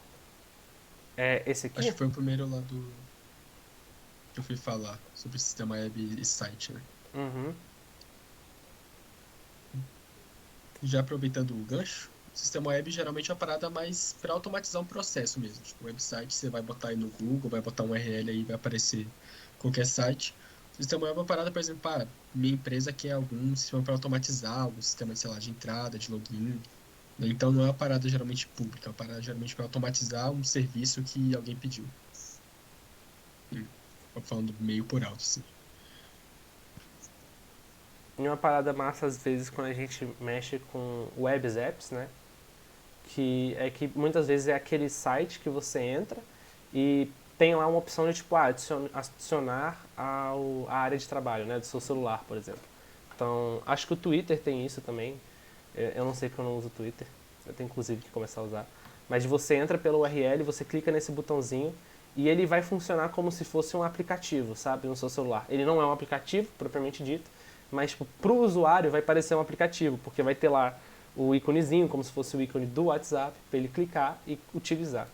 Esse aqui? Acho que foi o primeiro lá que eu fui falar sobre o sistema web e site, né? Uhum. Já aproveitando o gancho, o sistema web geralmente é uma parada mais para automatizar um processo mesmo. Tipo, o website você vai botar aí no Google, vai botar um URL aí, vai aparecer qualquer site. O sistema web é uma parada, por exemplo, minha empresa quer algum sistema para automatizar, algum sistema, sei lá, de entrada, de login. Né? Então não é uma parada geralmente pública, é uma parada geralmente para automatizar um serviço que alguém pediu. Tô falando meio por alto, assim. E uma parada massa, às vezes, quando a gente mexe com web apps, né? Que muitas vezes é aquele site que você entra e tem lá uma opção de tipo adicionar a área de trabalho, né? Do seu celular, por exemplo. Então, acho que o Twitter tem isso também. Eu não sei porque eu não uso o Twitter. Eu tenho inclusive que começar a usar. Mas você entra pelo URL, você clica nesse botãozinho e ele vai funcionar como se fosse um aplicativo, sabe? No seu celular. Ele não é um aplicativo, propriamente dito, mas tipo, pro usuário vai parecer um aplicativo, porque vai ter lá o íconezinho, como se fosse o ícone do WhatsApp, para ele clicar e utilizar.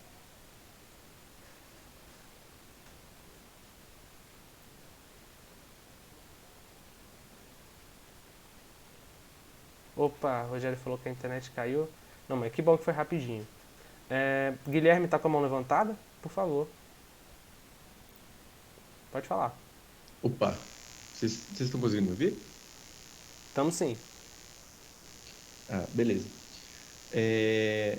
Opa, o Rogério falou que a internet caiu. Não, mas que bom que foi rapidinho. Guilherme tá com a mão levantada? Por favor. Pode falar. Opa, vocês estão conseguindo me ouvir? Tamo sim. Ah, beleza. É...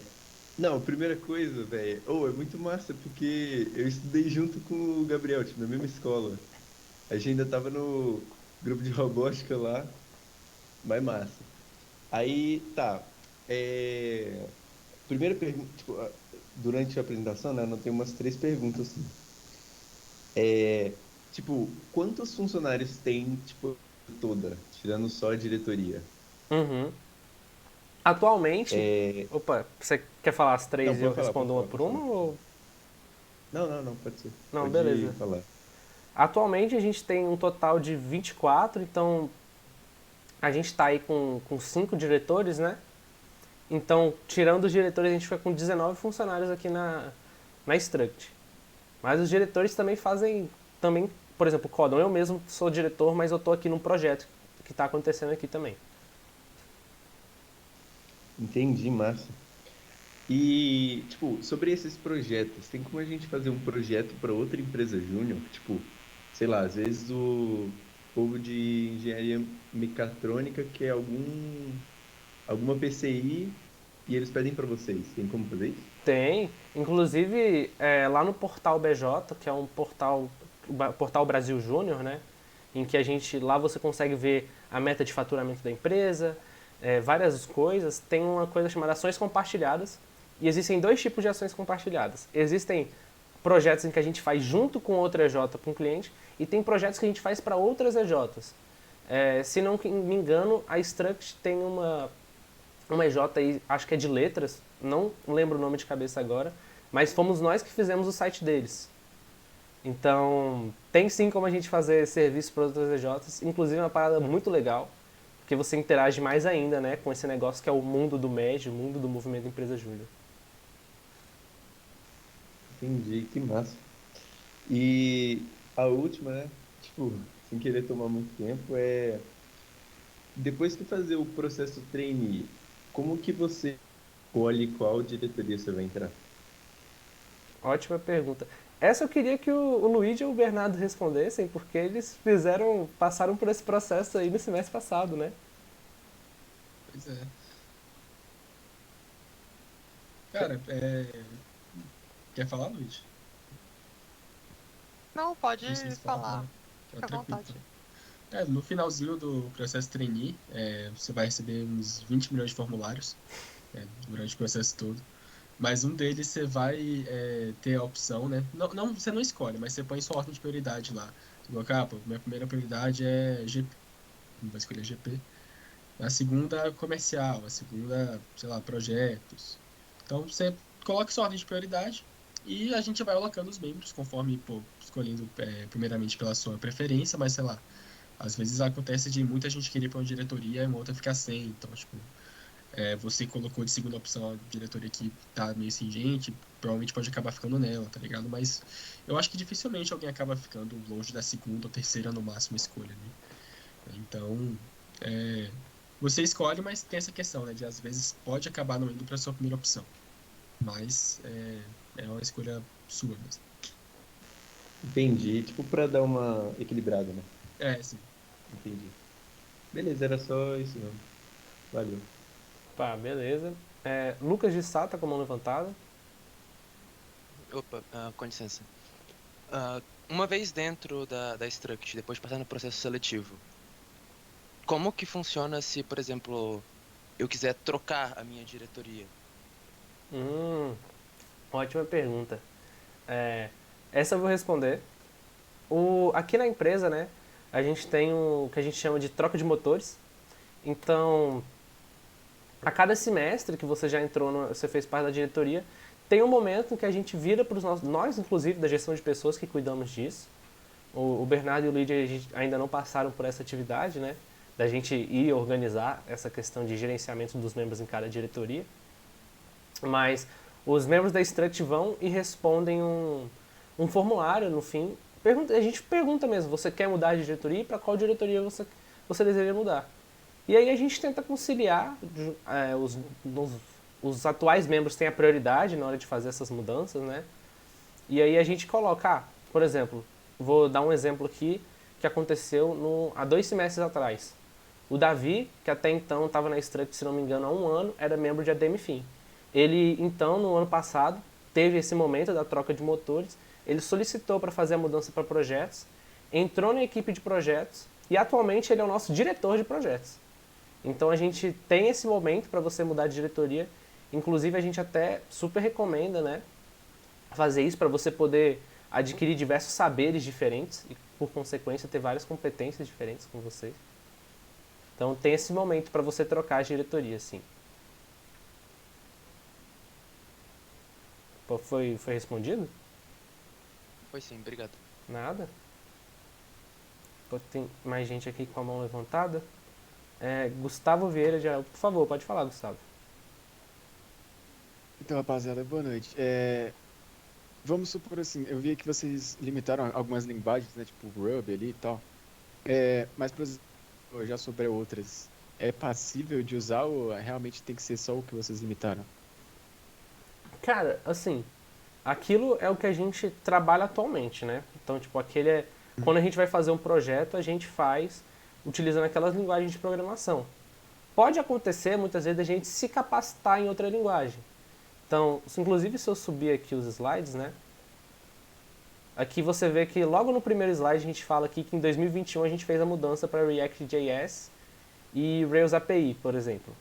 Não, primeira coisa, velho. É muito massa porque eu estudei junto com o Gabriel, tipo, na mesma escola. A gente ainda tava no grupo de robótica lá, mas massa. Aí, tá. É... Primeira pergunta, tipo, durante a apresentação, né, eu anotei umas 3 perguntas, assim. Tipo, quantos funcionários tem, tipo, toda, tirando só a diretoria? Uhum. Atualmente. É... Opa, você quer falar as Não, três e eu respondo uma por pode uma? falar. Ou... Não, pode ser. Não, Pode beleza. falar. Atualmente a gente tem um total de 24, então a gente está aí com 5 diretores, né? Então, tirando os diretores, a gente fica com 19 funcionários aqui na Struct. Mas os diretores também fazem, também, por exemplo, o Codon. Eu mesmo sou diretor, mas eu estou aqui num projeto que está acontecendo aqui também. Entendi, massa. E, tipo, sobre esses projetos, tem como a gente fazer um projeto para outra empresa júnior? Tipo, sei lá, às vezes o povo de engenharia mecatrônica quer alguma PCI e eles pedem para vocês. Tem como fazer isso? Tem, inclusive lá no Portal BJ, que é um portal Brasil Júnior, né? Em que lá você consegue ver a meta de faturamento da empresa, várias coisas. Tem uma coisa chamada ações compartilhadas e existem 2 tipos de ações compartilhadas. Existem projetos em que a gente faz junto com outra EJ para um cliente e tem projetos que a gente faz para outras EJs. Se não me engano, a Struct tem uma EJ aí, acho que é de letras, não lembro o nome de cabeça agora, mas fomos nós que fizemos o site deles. Então, tem sim como a gente fazer serviço para outras EJs, inclusive é uma parada muito legal, porque você interage mais ainda, né, com esse negócio que é o mundo do MED, o mundo do movimento Empresa Júnior. Entendi, que massa. E a última, né? Tipo, sem querer tomar muito tempo, depois que fazer o processo trainee, como que você escolhe qual diretoria você vai entrar? Ótima pergunta. Essa eu queria que o Luigi e o Bernardo respondessem, porque eles passaram por esse processo aí no semestre passado, né? Pois é. Cara, quer falar, Luiz? Não, pode Não sei se falar. Tá Fica à tranquilo. vontade. No finalzinho do processo trainee, você vai receber uns 20 milhões de formulários durante o processo todo. Mas um deles você vai ter a opção, né? Não, você não escolhe, mas você põe sua ordem de prioridade lá. Você coloca, minha primeira prioridade é GP. Não vai escolher GP. A segunda, comercial. A segunda, sei lá, projetos. Então, você coloca sua ordem de prioridade e a gente vai alocando os membros conforme, escolhendo primeiramente pela sua preferência, mas sei lá, às vezes acontece de muita gente querer ir para uma diretoria e uma outra ficar sem. Então, tipo, Você colocou de segunda opção a diretoria que tá meio sem gente, provavelmente pode acabar ficando nela, tá ligado? Mas eu acho que dificilmente alguém acaba ficando longe da segunda ou terceira, no máximo, escolha, né? Então, é, você escolhe, mas tem essa questão, né? De às vezes pode acabar não indo para sua primeira opção. Mas é uma escolha sua mesmo. Entendi. Tipo, pra dar uma equilibrada, né? Sim. Entendi. Beleza, era só isso mesmo. Valeu. Pá, beleza. Lucas de Sá tá com a mão levantada. Opa, com licença. Uma vez dentro da Struct, depois de passar no processo seletivo, como que funciona se, por exemplo, eu quiser trocar a minha diretoria? Ótima pergunta. Essa eu vou responder. Aqui na empresa, né, a gente tem o que a gente chama de troca de motores. Então, a cada semestre que você já entrou, você fez parte da diretoria, tem um momento em que a gente vira para nós, inclusive, da gestão de pessoas que cuidamos disso. O Bernardo e o Lídia ainda não passaram por essa atividade, né, da gente ir organizar essa questão de gerenciamento dos membros em cada diretoria. Mas os membros da Struct vão e respondem um formulário no fim. A gente pergunta mesmo, você quer mudar de diretoria e para qual diretoria você deseja mudar? E aí a gente tenta conciliar, os atuais membros têm a prioridade na hora de fazer essas mudanças, né? E aí a gente coloca, por exemplo, vou dar um exemplo aqui que aconteceu há 2 semestres atrás. O Davi, que até então estava na Struct, se não me engano, há 1 ano, era membro de ADM Fin. Ele, então, no ano passado, teve esse momento da troca de motores, ele solicitou para fazer a mudança para projetos, entrou na equipe de projetos e atualmente ele é o nosso diretor de projetos. Então a gente tem esse momento para você mudar de diretoria, inclusive a gente até super recomenda, né, fazer isso para você poder adquirir diversos saberes diferentes e, por consequência, ter várias competências diferentes com você. Então tem esse momento para você trocar de diretoria, sim. Foi respondido? Foi sim, obrigado. Nada? Tem mais gente aqui com a mão levantada. Gustavo Vieira de Araújo. Por favor, pode falar, Gustavo. Então, rapaziada, boa noite. Vamos supor assim, eu vi que vocês limitaram algumas linguagens, né, tipo Ruby ali e tal. Mas, por exemplo, já sobre outras, é passível de usar ou realmente tem que ser só o que vocês limitaram? Cara, assim, aquilo é o que a gente trabalha atualmente, né? Então, tipo, quando a gente vai fazer um projeto, a gente faz utilizando aquelas linguagens de programação. Pode acontecer, muitas vezes, a gente se capacitar em outra linguagem. Então, inclusive, se eu subir aqui os slides, né? Aqui você vê que logo no primeiro slide a gente fala aqui que em 2021 a gente fez a mudança para React.js e Rails API, por exemplo,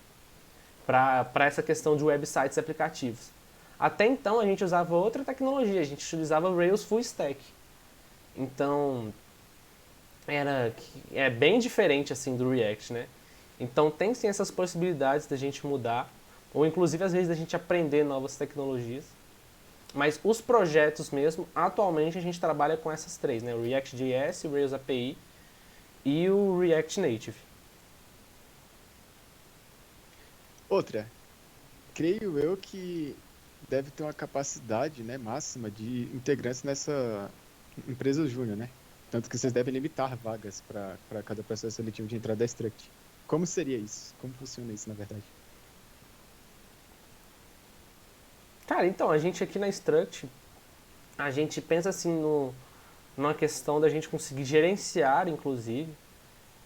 para essa questão de websites e aplicativos. Até então a gente usava outra tecnologia, a gente utilizava Rails Full Stack. Então, é bem diferente assim do React, né? Então tem sim essas possibilidades da gente mudar, ou inclusive às vezes da gente aprender novas tecnologias. Mas os projetos mesmo, atualmente a gente trabalha com essas 3, né? O React.js, o Rails API e o React Native. Outra, creio eu que deve ter uma capacidade, né, máxima de integrantes nessa empresa júnior, né? Tanto que vocês devem limitar vagas para cada processo seletivo de entrada da Struct. Como seria isso? Como funciona isso, na verdade? Cara, então, a gente aqui na Struct, a gente pensa assim numa questão da gente conseguir gerenciar, inclusive,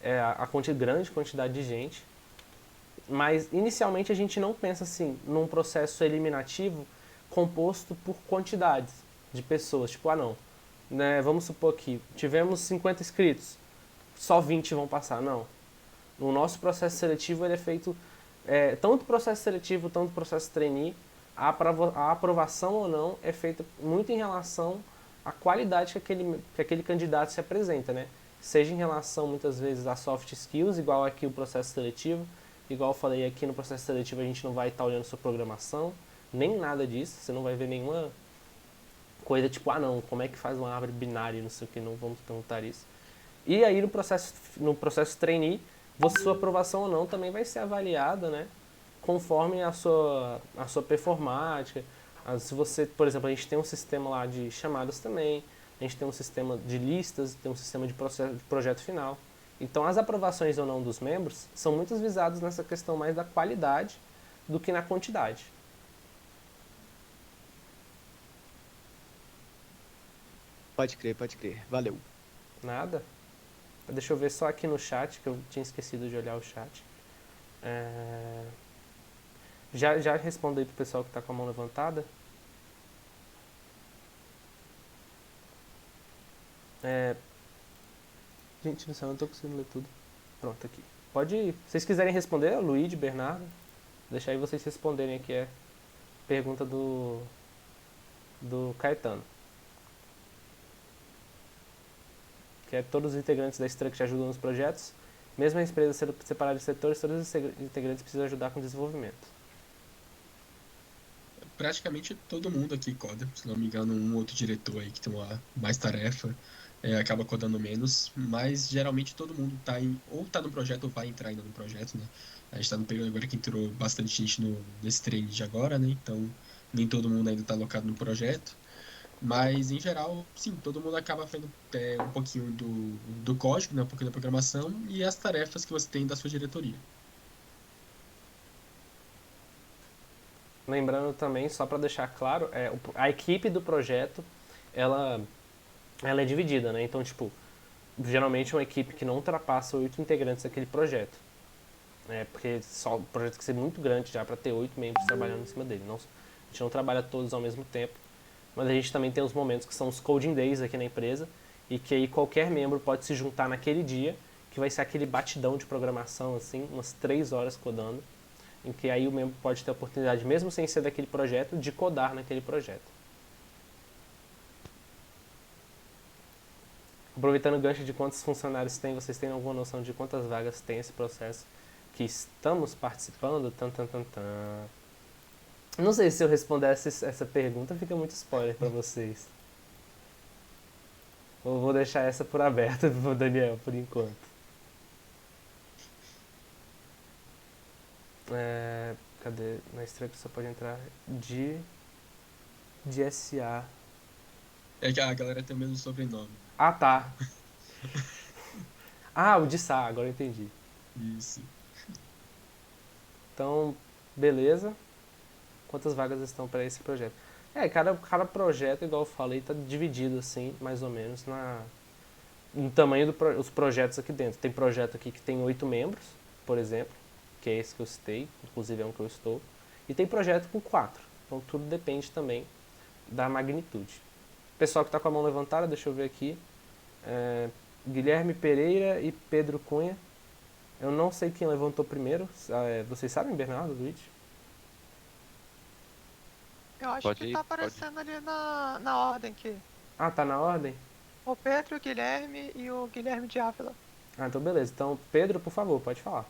a grande quantidade de gente. Mas, inicialmente, a gente não pensa assim num processo eliminativo composto por quantidades de pessoas. Tipo, não, né, vamos supor que tivemos 50 inscritos, só 20 vão passar. Não. O nosso processo seletivo ele é feito, tanto processo seletivo, tanto processo trainee, a aprovação ou não é feita muito em relação à qualidade que aquele candidato se apresenta, né? Seja em relação, muitas vezes, a soft skills, igual aqui o processo seletivo, igual eu falei aqui no processo seletivo a gente não vai estar olhando sua programação, nem nada disso, você não vai ver nenhuma coisa tipo, não, como é que faz uma árvore binária, não sei o que, não vamos perguntar isso. E aí no processo trainee, sua aprovação ou não também vai ser avaliada, né, conforme a sua performática. Se você, por exemplo, a gente tem um sistema lá de chamadas também, a gente tem um sistema de listas, tem um sistema de projeto final. Então, as aprovações ou não dos membros são muito visadas nessa questão mais da qualidade do que na quantidade. Pode crer, pode crer. Valeu. Nada. Deixa eu ver só aqui no chat, que eu tinha esquecido de olhar o chat. Já respondi pro pessoal que está com a mão levantada. Gente, eu não estou conseguindo ler tudo. Pronto, aqui. Pode ir. Se vocês quiserem responder, Luigi, Bernardo, deixa aí vocês responderem aqui a pergunta do Caetano. Que é: todos os integrantes da Struct ajudam nos projetos. Mesmo a empresa sendo separada de setores, todos os integrantes precisam ajudar com o desenvolvimento. Praticamente todo mundo aqui coda, se não me engano, um outro diretor aí que tem mais tarefa, acaba codando menos, mas geralmente todo mundo ou tá no projeto ou vai entrar ainda no projeto, né? A gente tá no período agora que entrou bastante gente nesse treino de agora, né? Então nem todo mundo ainda tá alocado no projeto, mas em geral, sim, todo mundo acaba fazendo um pouquinho do código, né? Um pouquinho da programação e as tarefas que você tem da sua diretoria. Lembrando também, só para deixar claro, a equipe do projeto, ela é dividida, né? Então, tipo, geralmente é uma equipe que não ultrapassa 8 integrantes daquele projeto. Porque só o projeto tem que ser muito grande já para ter 8 membros trabalhando em cima dele. A gente não trabalha todos ao mesmo tempo, mas a gente também tem os momentos que são os coding days aqui na empresa, e que aí qualquer membro pode se juntar naquele dia, que vai ser aquele batidão de programação, assim, umas 3 horas codando, em que aí o membro pode ter a oportunidade, mesmo sem ser daquele projeto, de codar naquele projeto. Aproveitando o gancho de quantos funcionários tem, vocês têm alguma noção de quantas vagas tem esse processo que estamos participando? Não sei se eu responder essa pergunta, fica muito spoiler para vocês. Eu vou deixar essa por aberta pro Daniel, por enquanto. Cadê? Na Struct só pode entrar de SA. É que a galera tem o mesmo sobrenome. Ah, tá. O de SA, agora eu entendi. Isso. Então, beleza. Quantas vagas estão para esse projeto? Cada projeto, igual eu falei, está dividido assim, mais ou menos, no tamanho dos projetos aqui dentro. Tem projeto aqui que tem 8 membros, por exemplo, que é esse que eu citei, inclusive é um que eu estou. E tem projeto com 4. Então tudo depende também da magnitude. Pessoal que está com a mão levantada, deixa eu ver aqui. Guilherme Pereira e Pedro Cunha. Eu não sei quem levantou primeiro. Vocês sabem, Bernardo, Luiz? Eu acho que tá aparecendo ali na ordem aqui. Tá na ordem? O Pedro, o Guilherme e o Guilherme de Ávila. Então beleza. Então, Pedro, por favor, pode falar.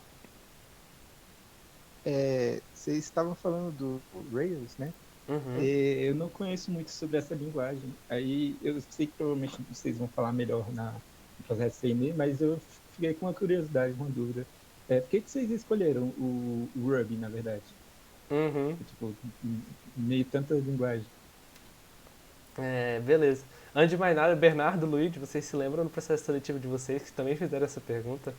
Vocês estavam falando do Rails, né? Uhum. Eu não conheço muito sobre essa linguagem. Aí eu sei que provavelmente vocês vão falar melhor no processo CNE, mas eu fiquei com uma curiosidade, uma dúvida. Por que vocês escolheram o Ruby, na verdade? Uhum. Tipo, meio tanta linguagem. Beleza. Antes de mais nada, Bernardo, Luiz, vocês se lembram do processo seletivo de vocês que também fizeram essa pergunta?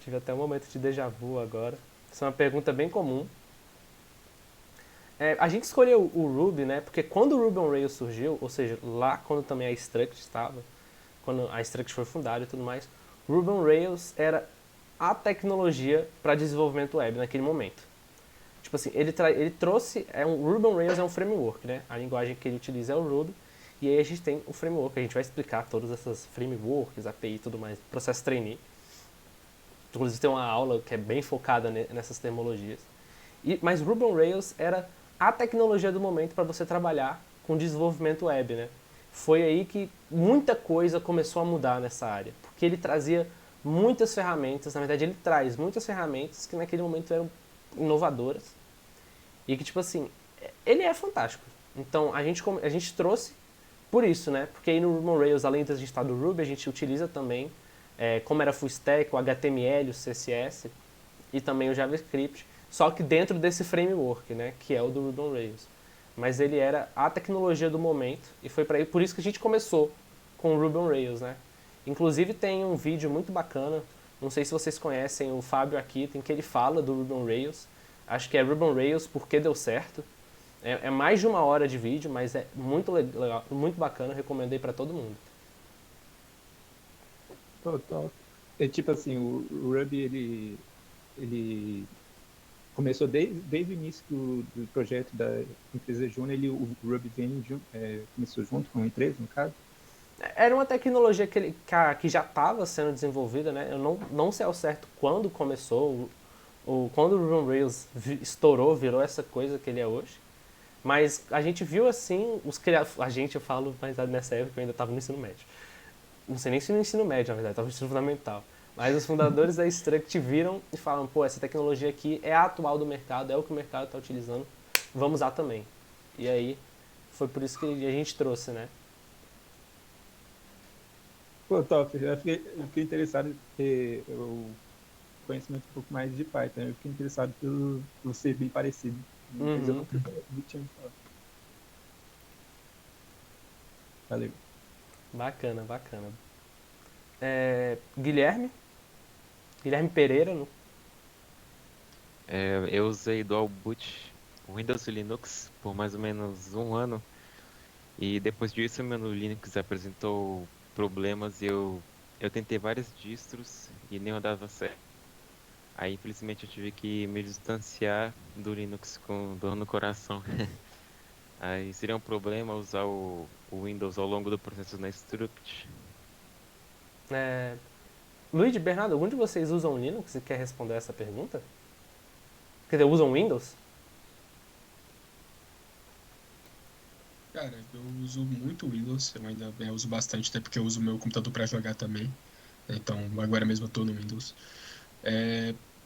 Tive até um momento de déjà vu agora. Isso é uma pergunta bem comum. A gente escolheu o Ruby, né? Porque quando o Ruby on Rails surgiu, ou seja, lá quando também a Struct estava, quando a Struct foi fundada e tudo mais, o Ruby on Rails era a tecnologia para desenvolvimento web naquele momento. Tipo assim, ele trouxe... o Ruby on Rails é um framework, né? A linguagem que ele utiliza é o Ruby. E aí a gente tem o framework, a gente vai explicar todas essas frameworks, API e tudo mais, processo trainee. Inclusive tem uma aula que é bem focada nessas terminologias. Mas Ruby on Rails era a tecnologia do momento para você trabalhar com desenvolvimento web, né? Foi aí que muita coisa começou a mudar nessa área. Porque ele trazia muitas ferramentas, na verdade ele traz muitas ferramentas que naquele momento eram inovadoras. E que, tipo assim, ele é fantástico. Então a gente trouxe por isso, né? Porque aí no Ruby on Rails, além de a gente estar do Ruby, a gente utiliza também, como era full stack, o HTML, o CSS e também o JavaScript. só que dentro desse framework, né, que é o do Ruby on Rails. Mas ele era a tecnologia do momento e foi por isso que a gente começou com o Ruby on Rails, né? Inclusive tem um vídeo muito bacana, não sei se vocês conhecem o Fábio aqui, em que ele fala do Ruby on Rails. Acho que é Ruby on Rails porque deu certo. É mais de 1 hora de vídeo, mas é muito legal, muito bacana, recomendei para todo mundo. Total. É tipo assim, o Ruby, ele começou desde o início do projeto da empresa Júnior, o Ruby começou junto com a empresa, no caso. Era uma tecnologia que já estava sendo desenvolvida, né? Eu não sei ao certo quando começou, quando o Ruby on Rails estourou, virou essa coisa que ele é hoje. Mas a gente viu assim, eu falo, mas nessa época eu ainda estava no ensino médio. Não sei nem se no ensino médio, na verdade, estava no ensino fundamental. Mas os fundadores da Struct viram e falaram, pô, essa tecnologia aqui é a atual do mercado, é o que o mercado está utilizando, vamos usar também. E aí, foi por isso que a gente trouxe, né? Pô, top. Eu fiquei interessado em ter o conhecimento um pouco mais de Python. Eu fiquei interessado por ser bem parecido. Mas eu nunca tinha falado. Valeu. Bacana, bacana. Guilherme Pereira, Eu usei Dual Boot Windows e Linux por mais ou menos 1 ano. E depois disso, meu Linux apresentou problemas e eu tentei várias distros e nenhuma dava certo. Aí, infelizmente, eu tive que me distanciar do Linux com dor no coração. Aí seria um problema usar o Windows ao longo do processo na Struct. Luiz, Bernardo, algum de vocês usam Linux e quer responder essa pergunta? Quer dizer, usam Windows? Cara, eu uso muito Windows, eu ainda uso bastante, até porque eu uso o meu computador para jogar também. Então, agora mesmo eu tô no Windows.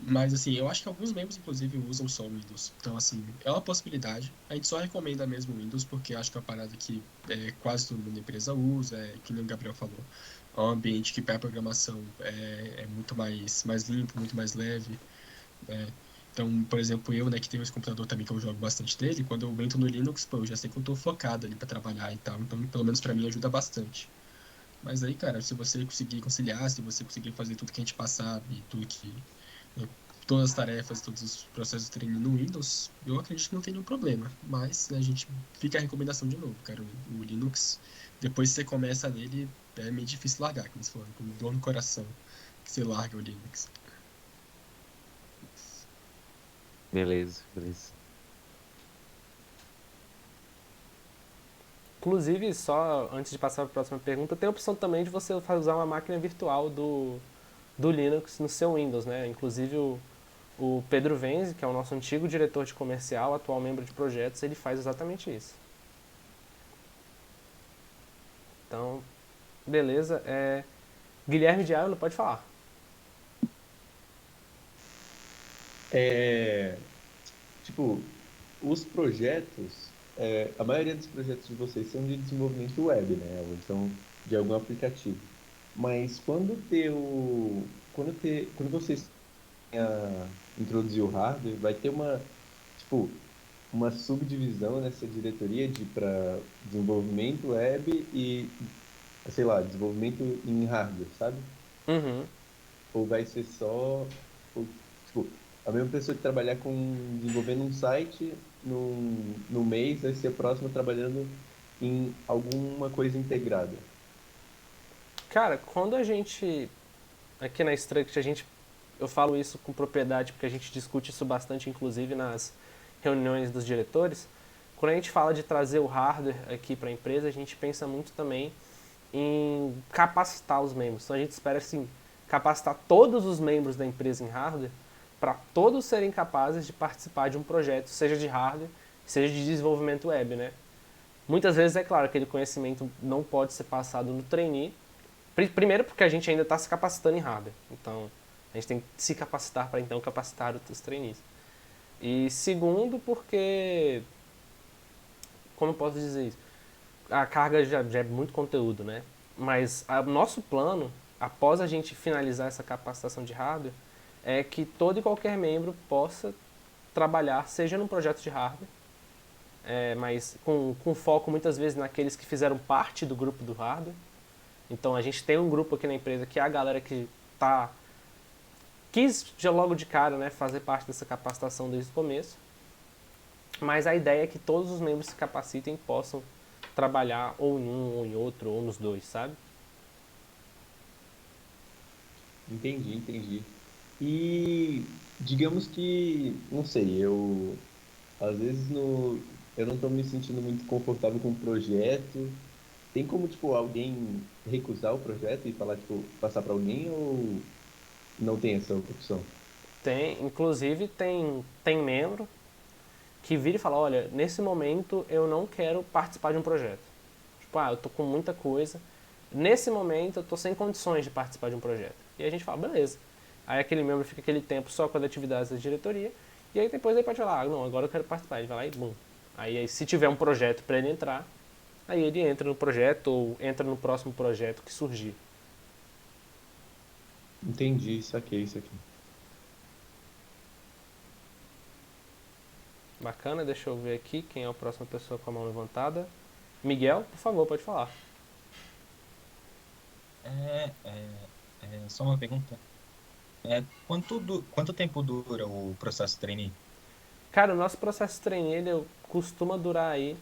Mas, assim, eu acho que alguns membros, inclusive, usam só o Windows. Então, assim, é uma possibilidade. A gente só recomenda mesmo o Windows, porque acho que é uma parada que quase todo mundo da empresa usa, que nem o Gabriel falou. É um ambiente que, para programação, é muito mais limpo, muito mais leve. né? Então, por exemplo, eu, né, que tenho esse computador também que eu jogo bastante dele, quando eu entro no Linux, pô, eu já sei que eu tô focado ali para trabalhar e tal. Então, pelo menos para mim, ajuda bastante. Mas aí, cara, se você conseguir conciliar, se você conseguir fazer tudo que a gente passar e tudo né, todas as tarefas, todos os processos de treino no Windows, eu acredito que não tem nenhum problema. Mas né, a gente fica a recomendação de novo, cara. O Linux, depois que você começa nele, é meio difícil largar, como você falou, com dor no coração que você larga o Linux. Beleza. Inclusive, só antes de passar para a próxima pergunta, tem a opção também de você usar uma máquina virtual do Linux no seu Windows, né? Inclusive o Pedro Venzi, que é o nosso antigo diretor de comercial, atual membro de projetos, ele faz exatamente isso. Então, beleza. Guilherme de Ávila, pode falar. Tipo, os projetos, a maioria dos projetos de vocês são de desenvolvimento web, né? Ou então de algum aplicativo. Mas quando vocês introduzir o hardware, vai ter tipo, uma subdivisão nessa diretoria para desenvolvimento web e, sei lá, desenvolvimento em hardware, sabe? Uhum. Ou vai ser só, tipo, a mesma pessoa que trabalhar desenvolvendo um site no mês vai ser a próxima trabalhando em alguma coisa integrada. Cara, quando a gente, aqui na Struct, eu falo isso com propriedade porque a gente discute isso bastante, inclusive nas reuniões dos diretores. Quando a gente fala de trazer o hardware aqui para a empresa, a gente pensa muito também em capacitar os membros. Então a gente espera, assim, capacitar todos os membros da empresa em hardware para todos serem capazes de participar de um projeto, seja de hardware, seja de desenvolvimento web, né? Muitas vezes, é claro, aquele conhecimento não pode ser passado no trainee. Primeiro porque a gente ainda está se capacitando em hardware. Então, a gente tem que se capacitar para então capacitar os trainees. E segundo porque, como eu posso dizer isso? A carga já é muito conteúdo, né? Mas o nosso plano, após a gente finalizar essa capacitação de hardware, é que todo e qualquer membro possa trabalhar, seja num projeto de hardware, mas com foco muitas vezes naqueles que fizeram parte do grupo do hardware. Então a gente tem um grupo aqui na empresa que é a galera que quis já logo de cara, né, fazer parte dessa capacitação desde o começo. Mas a ideia é que todos os membros se capacitem e possam trabalhar ou em um, ou em outro, ou nos dois, sabe? Entendi. E digamos que, não sei, às vezes eu não tô me sentindo muito confortável com o projeto. Tem como, tipo, alguém recusar o projeto e falar, tipo, passar para alguém ou não tem essa opção? Inclusive tem membro que vira e fala, olha, nesse momento eu não quero participar de um projeto. Tipo, eu tô com muita coisa. Nesse momento eu tô sem condições de participar de um projeto. E a gente fala, beleza. Aí aquele membro fica aquele tempo só com as atividades da diretoria. E aí depois ele pode falar, não, agora eu quero participar. Ele vai lá e bum. Aí se tiver um projeto para ele entrar, aí ele entra no projeto ou entra no próximo projeto que surgir. Entendi, saquei. Bacana, deixa eu ver aqui quem é a próxima pessoa com a mão levantada. Miguel, por favor, pode falar. Só uma pergunta. Quanto tempo dura o processo trainee? Cara, o nosso processo trainee ele costuma durar aí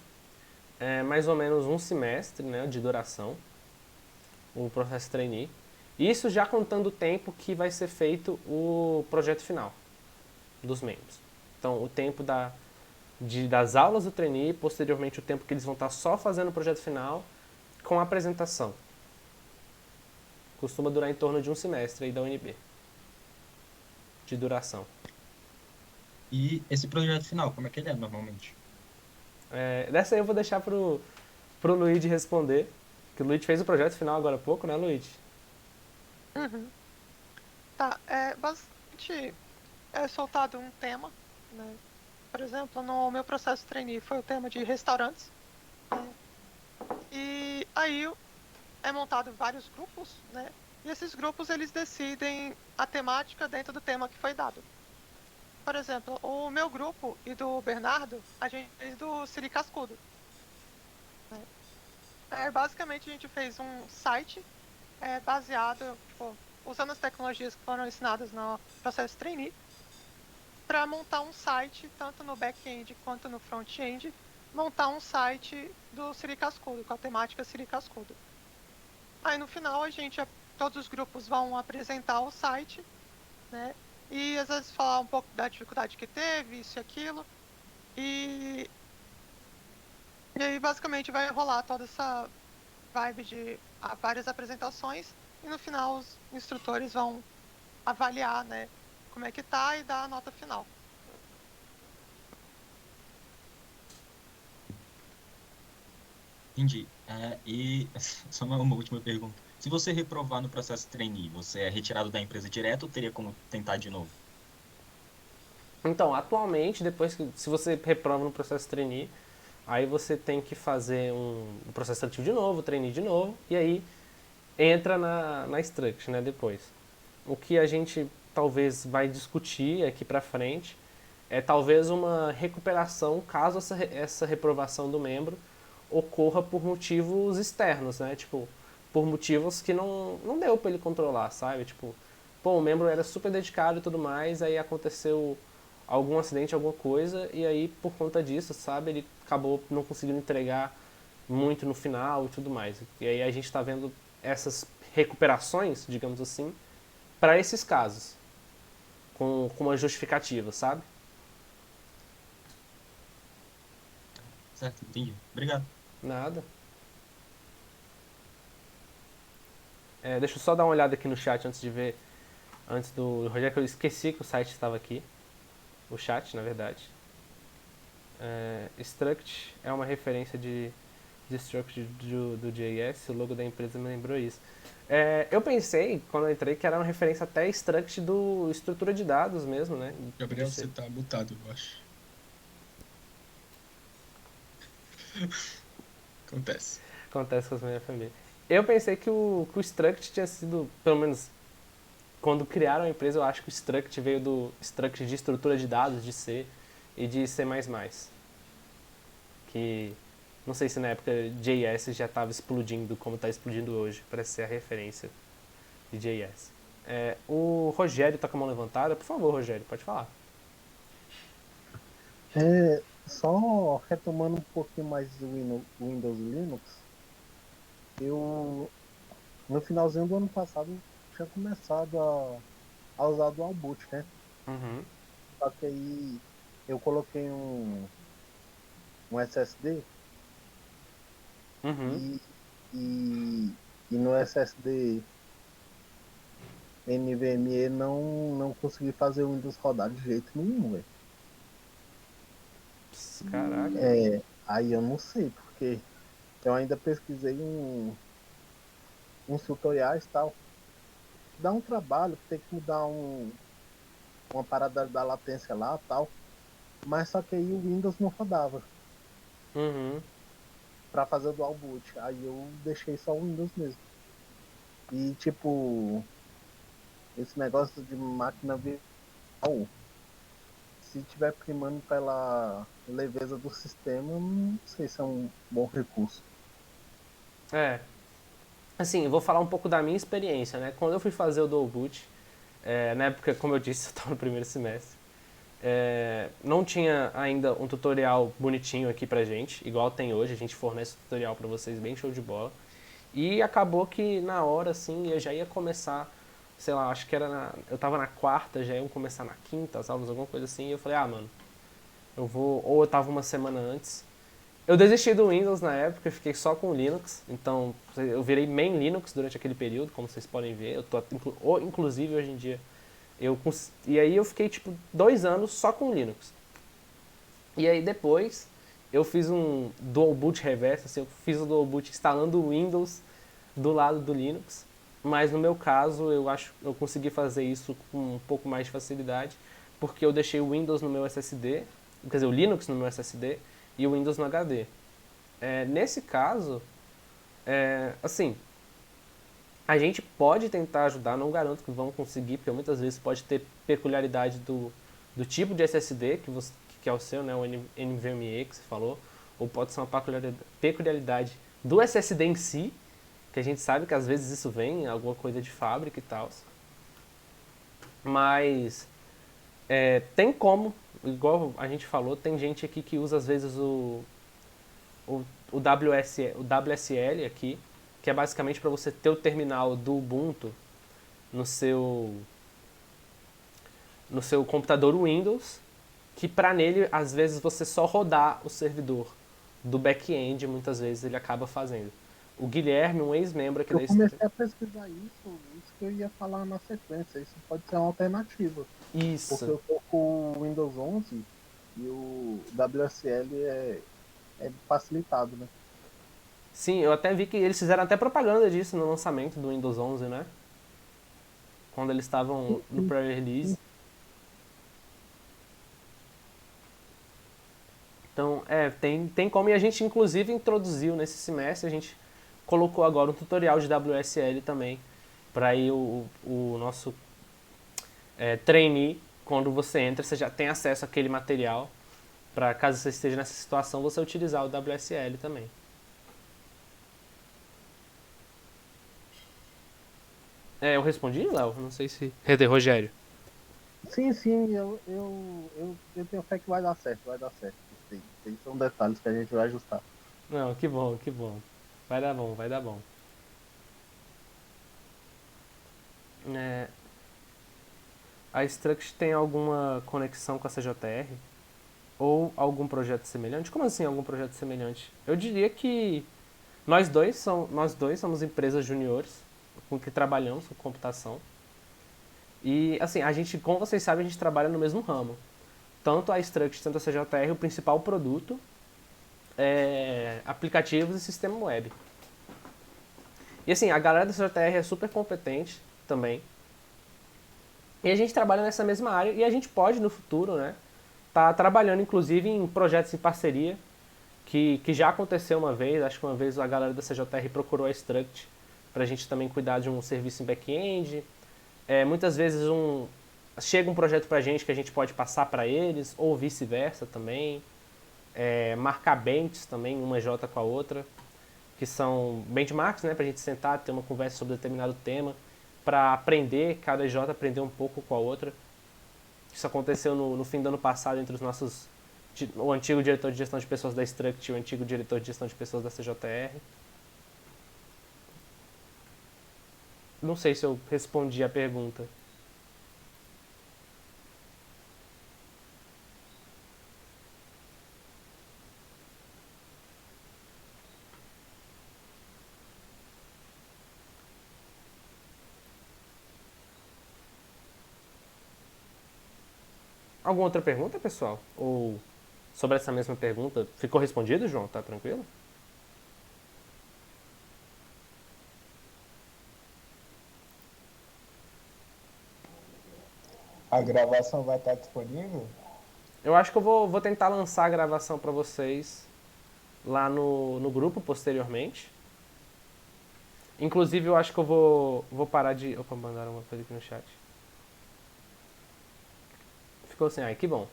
mais ou menos um semestre, né, de duração, o processo trainee. Isso já contando o tempo que vai ser feito o projeto final dos membros. Então, o tempo das aulas do trainee e posteriormente o tempo que eles vão estar só fazendo o projeto final com a apresentação. Costuma durar em torno de um semestre aí da UNB de duração. E esse projeto final, como é que ele é normalmente? Dessa aí eu vou deixar pro Luigi responder, que o Luigi fez o projeto final agora há pouco, né, Luigi? Uhum. Tá, basicamente é soltado um tema, né? Por exemplo, no meu processo trainee foi o tema de restaurantes, né? E aí é montado vários grupos, né? E esses grupos eles decidem a temática dentro do tema que foi dado. Por exemplo, o meu grupo e do Bernardo, a gente fez do Siri Cascudo, né? Basicamente a gente fez um site baseado, tipo, usando as tecnologias que foram ensinadas no processo trainee, para montar um site, tanto no back-end quanto no front-end, montar um site do Siri Cascudo, com a temática Siri Cascudo. Aí no final todos os grupos vão apresentar o site, né? E às vezes falar um pouco da dificuldade que teve, isso e aquilo. E aí basicamente vai rolar toda essa vibe de várias apresentações. E no final os instrutores vão avaliar, né, como é que tá e dar a nota final. Entendi. E só uma última pergunta. Se você reprovar no processo trainee, você é retirado da empresa direto ou teria como tentar de novo? Então, atualmente, se você reprova no processo trainee, aí você tem que fazer um processo seletivo de novo, trainee de novo, e aí entra na Struct, né, depois. O que a gente talvez vai discutir aqui pra frente é talvez uma recuperação caso essa reprovação do membro ocorra por motivos externos, né, tipo, por motivos que não deu pra ele controlar, sabe, tipo, o membro era super dedicado e tudo mais, aí aconteceu algum acidente, alguma coisa, e aí por conta disso, sabe, ele acabou não conseguindo entregar muito no final e tudo mais. E aí a gente está vendo essas recuperações, digamos assim, para esses casos, com uma justificativa, sabe? Certo, entendi. Obrigado. Nada. Deixa eu só dar uma olhada aqui no chat antes do Rogério, que eu esqueci que o site estava aqui. O chat, na verdade. Struct é uma referência de Struct do JS, o logo da empresa me lembrou isso. Eu pensei, quando eu entrei, que era uma referência até Struct do estrutura de dados mesmo, né? Gabriel, você tá mutado, eu acho. Acontece. Acontece com as minhas famílias. Eu pensei que o Struct tinha sido, pelo menos quando criaram a empresa, eu acho que o Struct veio do Struct de estrutura de dados, de C. e de C++. Que não sei se na época JS já estava explodindo como está explodindo hoje, parece ser a referência de JS. O Rogério está com a mão levantada. Por favor, Rogério, pode falar. Só retomando um pouquinho mais do Windows e Linux, eu no finalzinho do ano passado tinha começado a usar Dual Boot, né? Uhum. Só que aí eu coloquei um SSD Uhum. e no SSD NVMe não consegui fazer o Windows rodar de jeito nenhum, velho. Caraca. Aí eu não sei, porque eu ainda pesquisei uns tutoriais e tal. Dá um trabalho, tem que mudar uma parada da latência lá e tal. Mas só que aí o Windows não rodava Uhum. pra fazer o Dual Boot. Aí eu deixei só o Windows mesmo. E tipo, esse negócio de máquina virtual, se tiver primando pela leveza do sistema, não sei se é um bom recurso. Assim, eu vou falar um pouco da minha experiência, né? Quando eu fui fazer o Dual Boot, na época, como eu disse, eu estava no primeiro semestre, não tinha ainda um tutorial bonitinho aqui pra gente, igual tem hoje, a gente fornece tutorial pra vocês bem show de bola. E acabou que na hora, assim, eu já ia começar, sei lá, acho que eu tava na quarta, já ia começar na quinta, as aulas, alguma coisa assim, e eu falei, mano, eu vou, ou eu tava uma semana antes. Eu desisti do Windows na época, eu fiquei só com o Linux, então eu virei main Linux durante aquele período, como vocês podem ver, eu tô, inclusive hoje em dia, e aí eu fiquei tipo 2 anos só com o Linux. E aí depois eu fiz um dual boot reverso, assim, eu fiz o dual boot instalando o Windows do lado do Linux, mas no meu caso eu acho que eu consegui fazer isso com um pouco mais de facilidade, porque eu deixei o Windows no meu SSD, quer dizer, o Linux no meu SSD e o Windows no HD. Nesse caso, assim, a gente pode tentar ajudar, não garanto que vamos conseguir, porque muitas vezes pode ter peculiaridade do tipo de SSD que é o seu, né, o NVMe que você falou, ou pode ser uma peculiaridade do SSD em si, que a gente sabe que às vezes isso vem, alguma coisa de fábrica e tal. Mas tem como, igual a gente falou, tem gente aqui que usa às vezes o WSL aqui, que é basicamente para você ter o terminal do Ubuntu no seu computador Windows, que para nele, às vezes, você só rodar o servidor do back-end, muitas vezes ele acaba fazendo. O Guilherme, um ex-membro aqui da Eu comecei a pesquisar isso que eu ia falar na sequência. Isso pode ser uma alternativa. Isso. Porque eu tô com o Windows 11 e o WSL é facilitado, né? Sim, eu até vi que eles fizeram até propaganda disso no lançamento do Windows 11, né? Quando eles estavam no pré-release. Então, tem como, e a gente inclusive introduziu nesse semestre, a gente colocou agora um tutorial de WSL também, para aí o nosso trainee, quando você entra, você já tem acesso àquele material, para caso você esteja nessa situação, você utilizar o WSL também. Eu respondi, Léo? Não sei se... Rogério. Sim, eu tenho fé que vai dar certo, vai dar certo. São detalhes que a gente vai ajustar. Não, que bom. Vai dar bom. A Struct tem alguma conexão com a CJR? Ou algum projeto semelhante? Como assim algum projeto semelhante? Eu diria que nós dois somos empresas juniores com que trabalhamos com computação. E, assim, como vocês sabem, a gente trabalha no mesmo ramo. Tanto a Struct, tanto a CJR, o principal produto é aplicativos e sistema web. E, assim, a galera da CJR é super competente também. E a gente trabalha nessa mesma área e a gente pode, no futuro, né, tá trabalhando, inclusive, em projetos em parceria, que já aconteceu uma vez. Acho que uma vez a galera da CJR procurou a Struct pra gente também cuidar de um serviço em back-end. Muitas vezes chega um projeto pra gente que a gente pode passar para eles, ou vice-versa também. Marcar benches também, uma J com a outra, que são benchmarks, né, pra gente sentar, ter uma conversa sobre determinado tema, para aprender, cada J aprender um pouco com a outra. Isso aconteceu no fim do ano passado entre os nossos, o antigo diretor de gestão de pessoas da Struct e o antigo diretor de gestão de pessoas da CJR. Não sei se eu respondi a pergunta. Alguma outra pergunta, pessoal? Ou sobre essa mesma pergunta, ficou respondido, João? Tá tranquilo? A gravação vai estar disponível? Eu acho que eu vou tentar lançar a gravação para vocês lá no grupo posteriormente. Inclusive, eu acho que eu vou parar de... Opa, mandaram uma coisa aqui no chat. Ficou assim, ai, que bom.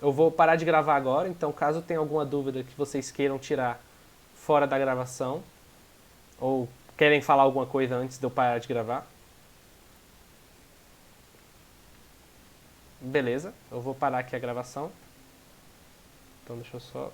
Eu vou parar de gravar agora, então caso tenha alguma dúvida que vocês queiram tirar fora da gravação, ou querem falar alguma coisa antes de eu parar de gravar, beleza, eu vou parar aqui a gravação. Então deixa eu só